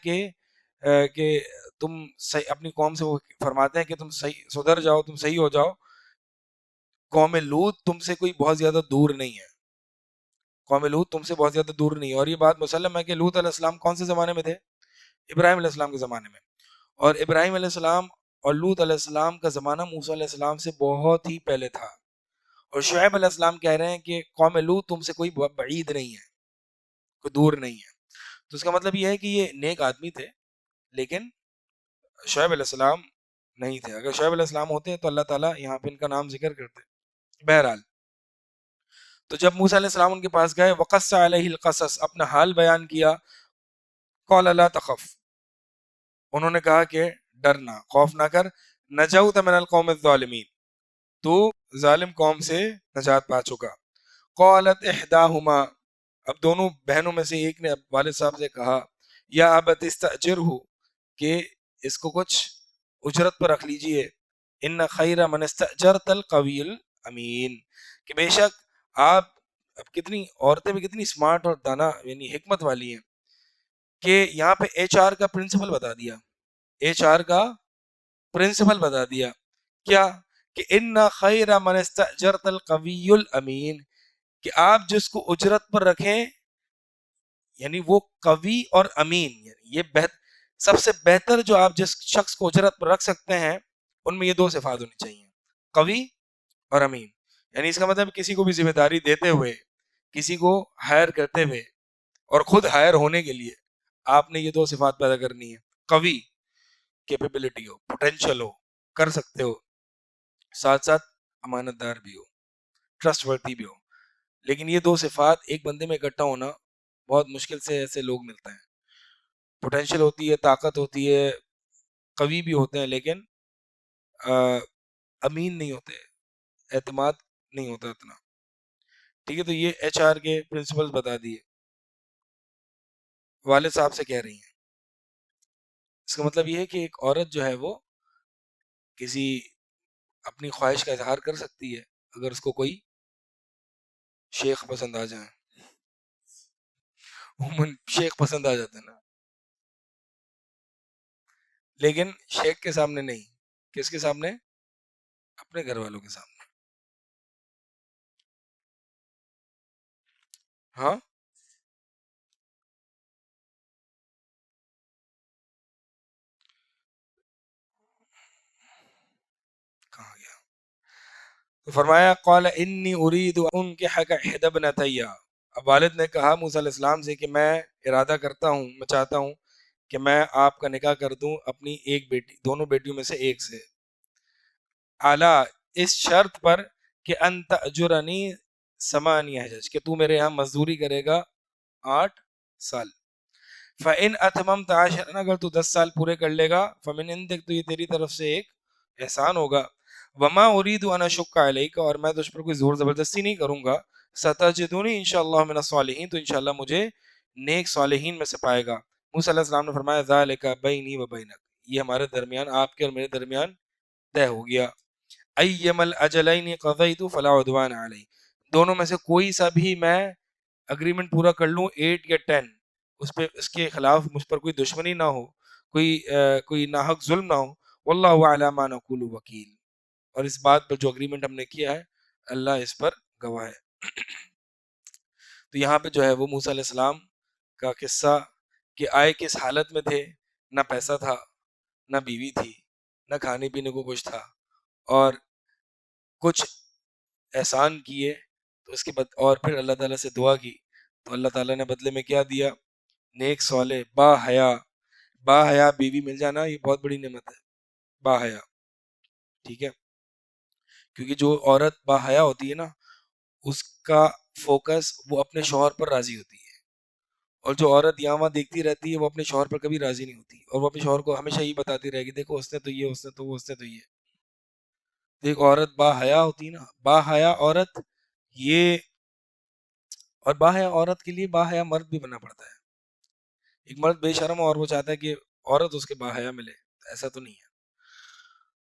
کہ تم اپنی قوم سے وہ فرماتے ہیں کہ تم صحیح سدھر جاؤ، تم صحیح ہو جاؤ، قوم لوط تم سے کوئی بہت زیادہ دور نہیں ہے، قوم لوط تم سے بہت زیادہ دور نہیں ہے. اور یہ بات مسلم ہے کہ لوط علیہ السلام کون سے زمانے میں تھے؟ ابراہیم علیہ السلام کے زمانے میں. اور ابراہیم علیہ السلام اور لوط علیہ السلام کا زمانہ موسیٰ علیہ السلام سے بہت ہی پہلے تھا. اور شعیب علیہ السلام کہہ رہے ہیں کہ قوم لوط تم سے کوئی بعید نہیں ہے، کوئی دور نہیں ہے. تو اس کا مطلب یہ ہے کہ یہ نیک آدمی تھے، لیکن شعیب علیہ السلام نہیں تھے. اگر شعیب علیہ السلام ہوتے تو اللہ تعالیٰ یہاں پہ ان کا نام ذکر کرتے. بہرحال، تو جب موسیٰ علیہ السلام ان کے پاس گئے، وقص علیہ القصص، اپنا حال بیان کیا، قال لا تخف، انہوں نے کہا کہ ڈرنا، خوف نہ کر، نجوت من القوم الظالمین، تو ظالم قوم سے نجات پا چکا. قالت احداہما، اب دونوں بہنوں میں سے ایک نے والد صاحب سے کہا، یا ابت استاجرہ، کہ اس کو کچھ اجرت پر رکھ لیجئے، ان خیر من استاجرت القوی الامین، کہ بے شک آپ، اب کتنی عورتیں بھی کتنی سمارٹ اور دانا یعنی حکمت والی ہیں، کہ یہاں پہ ایچ آر کا پرنسپل بتا دیا، ایچ آر کا پرنسپل بتا دیا، کیا کہ ان خیر من استاجرت القوی الامین، کہ آپ جس کو اجرت پر رکھیں یعنی وہ قوی اور امین، یعنی یہ سب سے بہتر جو آپ جس شخص کو اجرت پر رکھ سکتے ہیں ان میں یہ دو صفات ہونی چاہیے، قوی اور امین. یعنی اس کا مطلب کسی کو بھی ذمہ داری دیتے ہوئے، کسی کو ہائر کرتے ہوئے اور خود ہائر ہونے کے لیے آپ نے یہ دو صفات پیدا کرنی ہے. قوی، کیپیبلٹی ہو، پوٹینشل ہو، کر سکتے ہو، ساتھ ساتھ امانت دار بھی ہو، ٹرسٹ ورتھی بھی ہو. لیکن یہ دو صفات ایک بندے میں اکٹھا ہونا بہت مشکل سے ایسے لوگ ملتے ہیں. پوٹینشل ہوتی ہے، طاقت ہوتی ہے، قوی بھی ہوتے ہیں، لیکن امین نہیں ہوتے، اعتماد نہیں ہوتا اتنا. ٹھیک ہے، تو یہ ایچ آر کے پرنسپلز بتا دیے، والد صاحب سے کہہ رہی ہیں. اس کا مطلب یہ ہے کہ ایک عورت جو ہے وہ کسی اپنی خواہش کا اظہار کر سکتی ہے اگر اس کو کوئی شیخ پسند آ جائے. عموماً شیخ پسند آ جاتے ہیں نا، لیکن شیخ کے سامنے نہیں. کس کے سامنے؟ اپنے گھر والوں کے سامنے. ہاں کہاں گیا؟ تو فرمایا قال انی اريد ان انكحك احدى ابنتي. اب والد نے کہا موسیٰ علیہ السلام سے کہ میں ارادہ کرتا ہوں، میں چاہتا ہوں کہ میں آپ کا نکاح کر دوں اپنی ایک بیٹی، دونوں بیٹیوں میں سے ایک سے. اعلیٰ، اس شرط پر کہ انت اجرنی ثمانیہ حجج، کہ تو میرے یہاں مزدوری کرے گا 8 سال. فَإِنْ أَتْمَمْتَ عَشْرًا، اگر تو 10 سال پورے کر لے گا، فَمِنْ عِنْدِكَ، تو یہ تیری طرف سے ایک احسان ہوگا. وَمَا أُرِيدُ أَنْ أَشُقَّ عَلَيْكَ، اور میں تجھ پر کوئی زور زبردستی نہیں کروں گا. سَتَجِدُنِي إِنْ شَاء اللَّهُ مِنَ الصَّالِحِينَ، تو انشاءاللہ مجھے نیک صالحین میں سے پائے گا. موسیٰ علیہ السلام نے فرمایا ذَلِكَ بَيْنِي وَبَيْنَكَ، یہ ہمارے درمیان، آپ کے اور میرے درمیان طے ہو گیا. اَيَّمَا الْأَجَلَيْنِ قَضَيْتُ فَلَا عُدْوَانَ عَلَيَّ، دونوں میں سے کوئی سا بھی میں اگریمنٹ پورا کر لوں 8 یا 10، اس پہ اس کے خلاف مجھ پر کوئی دشمنی نہ ہو، کوئی ناحق ظلم نہ ہو. واللہ علی ما نقول وکیل، اور اس بات پر جو اگریمنٹ ہم نے کیا ہے اللہ اس پر گواہ ہے. تو یہاں پہ جو ہے وہ موسیٰ علیہ السلام کا قصہ کہ آئے کس حالت میں تھے، نہ پیسہ تھا، نہ بیوی تھی، نہ کھانے پینے کو کچھ تھا، اور کچھ احسان کیے تو اس کے بعد اور پھر اللہ تعالیٰ سے دعا کی تو اللہ تعالیٰ نے بدلے میں کیا دیا؟ نیک صالح با حیا. با حیا بیوی مل جانا یہ بہت بڑی نعمت ہے، با حیا. ٹھیک ہے، کیونکہ جو عورت با حیا ہوتی ہے نا، اس کا فوکس وہ اپنے شوہر پر راضی ہوتی ہے، اور جو عورت یہاں وہاں دیکھتی رہتی ہے وہ اپنے شوہر پر کبھی راضی نہیں ہوتی، اور وہ اپنے شوہر کو ہمیشہ یہی بتاتی رہے گی دیکھو اس نے تو یہ، اس نے تو وہ، اس نے تو یہ. تو ایک عورت با حیا ہوتی ہے نا، با حیا عورت یہ، اور با حیا عورت کے لیے با حیا مرد بھی بننا پڑتا ہے. ایک مرد بے شرم اور وہ چاہتا ہے کہ عورت اس کے با حیا ملے، ایسا تو نہیں ہے.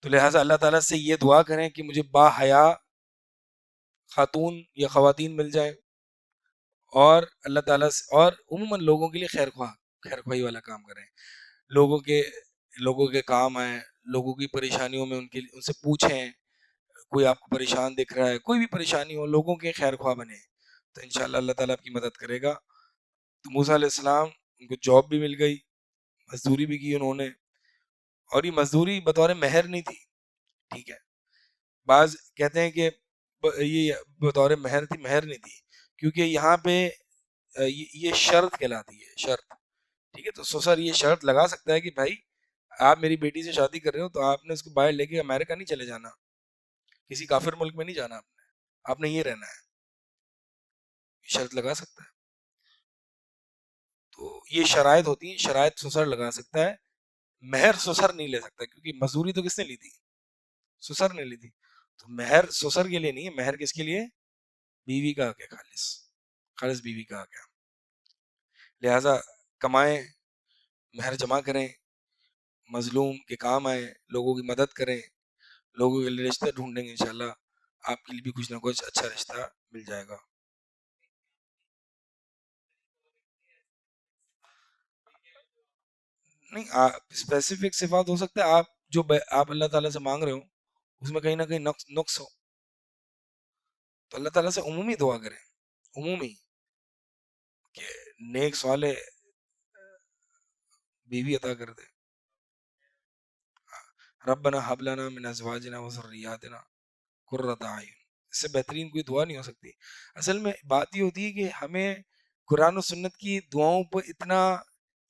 تو لہٰذا اللہ تعالیٰ سے یہ دعا کریں کہ مجھے با حیا خاتون یا خواتین مل جائے، اور اللہ تعالیٰ سے، اور عموماً لوگوں کے لیے خیر خواہی والا کام کریں، لوگوں کے کام آئیں، لوگوں کی پریشانیوں میں ان سے پوچھیں. کوئی آپ کو پریشان دکھ رہا ہے، کوئی بھی پریشانی ہو، لوگوں کے خیر خواہ بنے تو انشاءاللہ اللہ تعالیٰ آپ کی مدد کرے گا. تو موسیٰ علیہ السلام ان کو جاب بھی مل گئی، مزدوری بھی کی انہوں نے، اور یہ مزدوری بطور مہر نہیں تھی. ٹھیک ہے، بعض کہتے ہیں کہ یہ بطور مہر تھی، مہر نہیں تھی، کیونکہ یہاں پہ یہ شرط کہلاتی ہے، شرط. ٹھیک ہے، تو سسر یہ شرط لگا سکتا ہے کہ بھائی آپ میری بیٹی سے شادی کر رہے ہو تو آپ نے اس کو باہر لے کے امریکہ نہیں چلے جانا، کسی کافر ملک میں نہیں جانا، آپ نے یہ رہنا ہے، شرط لگا سکتا ہے. تو یہ شرائط ہوتی ہیں، شرائط سسر لگا سکتا ہے، مہر سسر نہیں لے سکتا، کیونکہ مزدوری تو کس نے لی تھی؟ سسر نے لی تھی. تو مہر سسر کے لیے نہیں ہے، مہر کس کے لیے؟ بیوی کا حق ہے، خالص بیوی کا حق ہے. لہٰذا کمائیں، مہر جمع کریں، مظلوم کے کام آئیں، لوگوں کی مدد کریں، لوگوں کے لیے رشتہ ڈھونڈیں گے، انشاءاللہ آپ کے لیے بھی کچھ نہ کچھ اچھا رشتہ مل جائے گا. نہیں، اسپیسیفک صفات ہو سکتا ہے آپ جو آپ اللہ تعالیٰ سے مانگ رہے ہو اس میں کہیں نہ کہیں نقص ہو، تو اللہ تعالیٰ سے عمومی دعا کریں، عمومی، کہ نیک صالح بیوی عطا کر دے. ربنا حب لنا من ازواجنا وذرياتنا قرۃ اعین، اس سے بہترین کوئی دعا نہیں ہو سکتی. اصل میں بات یہ ہوتی ہے کہ ہمیں قرآن و سنت کی دعاؤں پر اتنا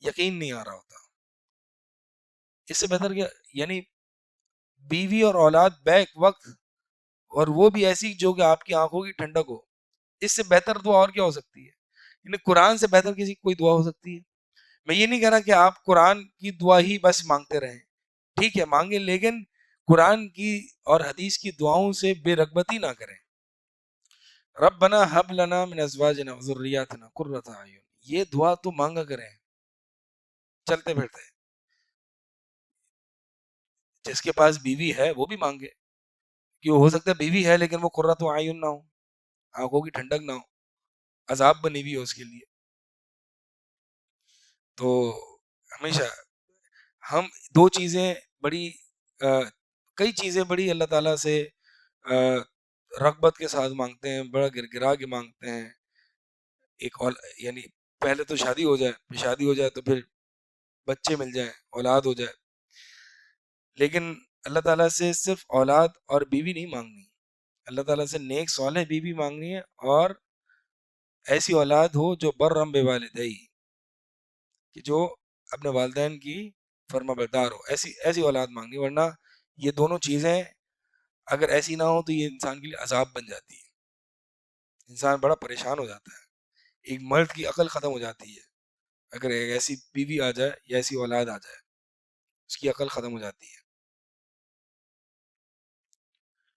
یقین نہیں آ رہا ہوتا. اس سے بہتر کیا، یعنی بیوی اور اولاد بیک وقت، اور وہ بھی ایسی جو کہ آپ کی آنکھوں کی ٹھنڈک ہو، اس سے بہتر دعا اور کیا ہو سکتی ہے؟ یعنی قرآن سے بہتر کسی کوئی دعا ہو سکتی ہے؟ میں یہ نہیں کہہ رہا کہ آپ قرآن کی دعا ہی بس مانگتے رہیں، ٹھیک ہے مانگیں، لیکن قرآن کی اور حدیث کی دعاؤں سے بے رغبتی نہ کریں. ربنا حب لنا من ازواجنا وذریاتنا قرۃ اعین، یہ دعا تو مانگا کریں چلتے پھرتے. جس کے پاس بیوی ہے وہ بھی مانگے، کہ ہو سکتا ہے بیوی ہے لیکن وہ قرۃ اعین نہ ہو، آنکھوں کی ٹھنڈک نہ ہو، عذاب بنی ہوئی ہو اس کے لیے. تو ہمیشہ ہم دو چیزیں بڑی کئی چیزیں بڑی اللہ تعالیٰ سے رغبت کے ساتھ مانگتے ہیں، بڑا گر گرا کے مانگتے ہیں. یعنی پہلے تو شادی ہو جائے، پھر شادی ہو جائے تو پھر بچے مل جائیں، اولاد ہو جائے. لیکن اللہ تعالیٰ سے صرف اولاد اور بیوی نہیں مانگنی، اللہ تعالیٰ سے نیک صالح بیوی مانگنی ہے، اور ایسی اولاد ہو جو برم بوالدئی، کہ جو اپنے والدین کی فرما بردار ہو، ایسی اولاد مانگنی. ورنہ یہ دونوں چیزیں اگر ایسی نہ ہو تو یہ انسان کے لیے عذاب بن جاتی ہے، انسان بڑا پریشان ہو جاتا ہے. ایک مرد کی عقل ختم ہو جاتی ہے اگر ایک ایسی بیوی آ جائے یا ایسی اولاد آ جائے، اس کی عقل ختم ہو جاتی ہے.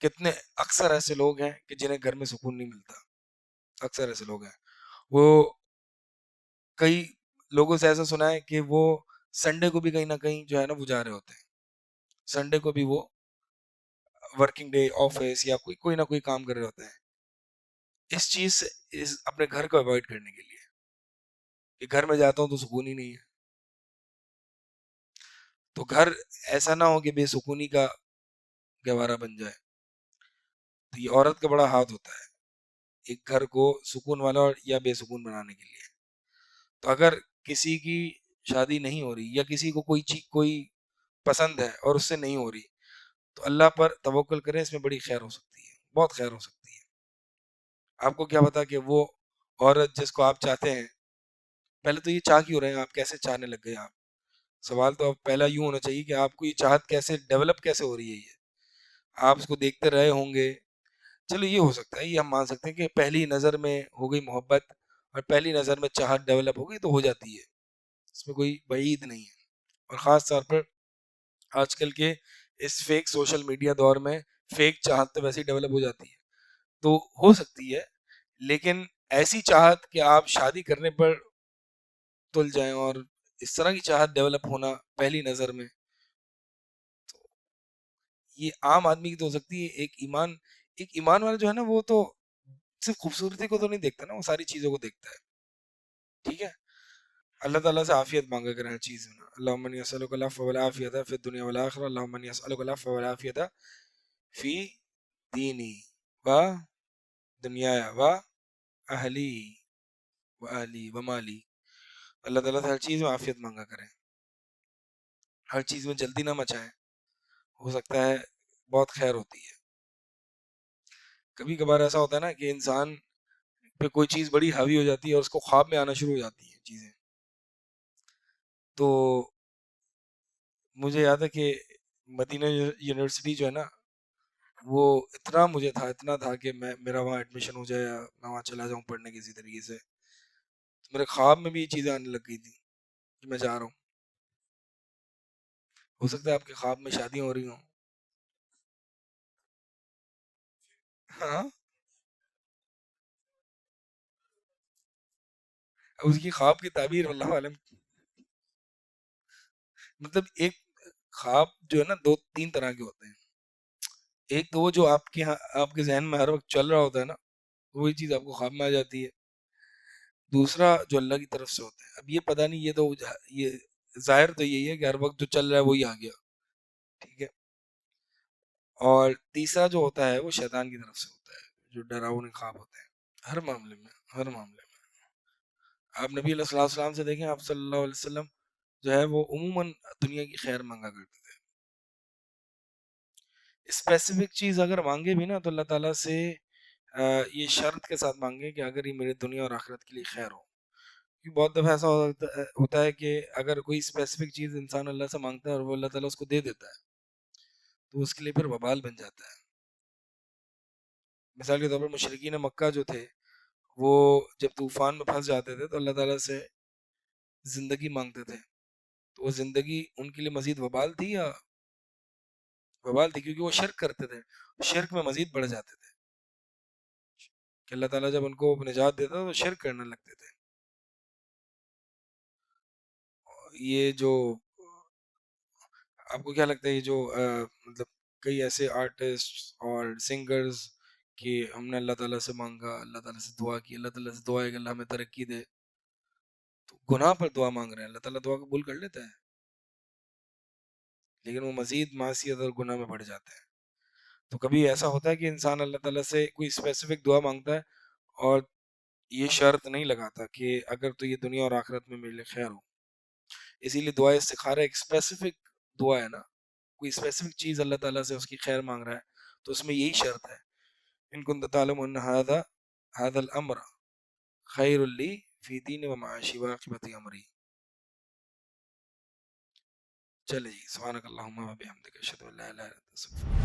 کتنے اکثر ایسے لوگ ہیں کہ جنہیں گھر میں سکون نہیں ملتا، اکثر ایسے لوگ ہیں. وہ کئی لوگوں سے ایسا سنا ہے کہ وہ سنڈے کو بھی کہیں نہ کہیں جو ہے نا وہ جا رہے ہوتے ہیں، سنڈے کو بھی وہ ورکنگ ڈے آفس یا کوئی نہ کوئی کام کر رہے ہوتے ہیں، اس چیز سے اپنے گھر کو اوائڈ کرنے کے لیے کہ گھر میں جاتا ہوں تو سکون ہی نہیں ہے. تو گھر ایسا نہ ہو کہ بے سکونی کا گہوارہ بن جائے. تو یہ عورت کا بڑا ہاتھ ہوتا ہے ایک گھر کو سکون والا یا بے سکون بنانے کے لیے. تو اگر کسی کی شادی نہیں ہو رہی یا کسی کو کوئی چیز کوئی پسند ہے اور اس سے نہیں ہو رہی، تو اللہ پر توکل کریں، اس میں بڑی خیر ہو سکتی ہے، بہت خیر ہو سکتی ہے. آپ کو کیا پتا کہ وہ عورت جس کو آپ چاہتے ہیں، پہلے تو یہ چاہ کیوں رہے ہیں، آپ کیسے چاہنے لگ گئے. آپ سوال تو اب پہلا یوں ہونا چاہیے کہ آپ کو یہ چاہت کیسے ڈیولپ کیسے ہو رہی ہے. یہ آپ اس کو دیکھتے رہے ہوں گے، چلو یہ ہو سکتا ہے، یہ ہم مان سکتے ہیں کہ پہلی نظر میں ہو گئی محبت اور پہلی نظر میں چاہت ڈیولپ ہو گئی تو ہو جاتی ہے، اس میں کوئی بعید نہیں ہے. اور خاص طور پر آج کل کے اس فیک سوشل میڈیا دور میں فیک چاہت تو ویسے ہی ڈیولپ ہو جاتی ہے، تو ہو سکتی ہے. لیکن ایسی چاہت کہ آپ شادی کرنے پر تل جائیں اور اس طرح کی چاہت ڈیولپ ہونا پہلی نظر میں، یہ عام آدمی کی تو ہو سکتی ہے. ایک ایمان والا جو ہے نا وہ تو صرف خوبصورتی کو تو نہیں دیکھتا نا، وہ ساری چیزوں کو دیکھتا ہے. ٹھیک ہے، اللہ تعالیٰ سے عافیت مانگا کریں ہر چیز میں. اللہم انی اسألک العفو والعافیۃ فی الدنیا والآخرہ، اللہم انی اسألک العفو والعافیۃ فی دینی و دنیایا و اہلی و مالی. اللہ تعالیٰ سے ہر چیز میں عافیت مانگا کریں، ہر چیز میں جلدی نہ مچائیں، ہو سکتا ہے بہت خیر ہوتی ہے. کبھی کبھار ایسا ہوتا ہے نا کہ انسان پہ کوئی چیز بڑی حاوی ہو جاتی ہے اور اس کو خواب میں آنا شروع ہو جاتی ہیں چیزیں. تو مجھے یاد ہے کہ مدینہ یونیورسٹی جو ہے نا وہ اتنا تھا کہ میرا وہاں ایڈمیشن ہو جائے یا میں وہاں چلا جاؤں پڑھنے کسی طریقے سے. تو میرے خواب میں بھی یہ چیزیں آنے لگ گئی تھی کہ میں جا رہا ہوں. ہو سکتا ہے آپ کے خواب میں شادیاں ہو رہی ہوں. ہاں، اس کی خواب کی تعبیر اللہ عالم. مطلب ایک خواب جو ہے نا دو تین طرح کے ہوتے ہیں. ایک تو وہ جو آپ کے ذہن میں ہر وقت چل رہا ہوتا ہے نا، وہی چیز آپ کو خواب میں آ جاتی ہے. دوسرا جو اللہ کی طرف سے ہوتا ہے، اب یہ پتہ نہیں، یہ ظاہر تو یہی ہے کہ ہر وقت جو چل رہا ہے وہی آ گیا. ٹھیک ہے. اور تیسرا جو ہوتا ہے وہ شیطان کی طرف سے ہوتا ہے، جو ڈراؤنے خواب ہوتے ہیں. ہر معاملے میں، ہر معاملے میں آپ نبی علیہ الصلوۃ والسلام سے دیکھیں، آپ صلی اللہ علیہ وسلم جو ہے وہ عموماً دنیا کی خیر مانگا کرتے تھے. اسپیسیفک چیز اگر مانگے بھی نا تو اللہ تعالیٰ سے یہ شرط کے ساتھ مانگے کہ اگر یہ میرے دنیا اور آخرت کے لیے خیر ہو. کیونکہ بہت دفعہ ایسا ہوتا ہے کہ اگر کوئی اسپیسیفک چیز انسان اللہ سے مانگتا ہے اور وہ اللہ تعالیٰ اس کو دے دیتا ہے تو اس کے لیے پھر وبال بن جاتا ہے. مثال کے طور پر مشرکین مکہ جو تھے وہ جب طوفان میں پھنس جاتے تھے تو اللہ تعالیٰ سے زندگی مانگتے تھے، تو وہ زندگی ان کے لیے مزید وبال تھی یا وبال تھی، کیونکہ وہ شرک کرتے تھے، شرک میں مزید بڑھ جاتے تھے کہ اللہ تعالیٰ جب ان کو نجات دیتا تو شرک کرنے لگتے تھے. یہ جو آپ کو کیا لگتا ہے، یہ جو مطلب کئی ایسے آرٹسٹ اور سنگرز کہ ہم نے اللہ تعالیٰ سے مانگا، اللہ تعالیٰ سے دعا کی، اللہ تعالیٰ سے دعا ہے کہ اللہ ہمیں ترقی دے، تو گناہ پر دعا مانگ رہے ہیں، اللہ تعالیٰ دعا قبول کر لیتا ہے؟ لیکن وہ مزید معصیت اور گناہ میں بڑھ جاتے ہیں. تو کبھی ایسا ہوتا ہے کہ انسان اللہ تعالیٰ سے کوئی اسپیسیفک دعا مانگتا ہے اور یہ شرط نہیں لگاتا کہ اگر تو یہ دنیا اور آخرت میں میرے لیے خیر ہو. اسی لیے دعا استخارہ ایک اسپیسیفک دعا ہے نا، کوئی اسپیسیفک چیز اللہ تعالیٰ سے اس کی خیر مانگ رہا ہے تو اس میں یہی شرط ہے، ان کنت تعلم ان هذا الامر خیر لی فی دین و معاشی وعاقبت امری. چلے جی، سبحانک اللہم و بحمدک اشہد ان لا الہ الا انت استغفرک.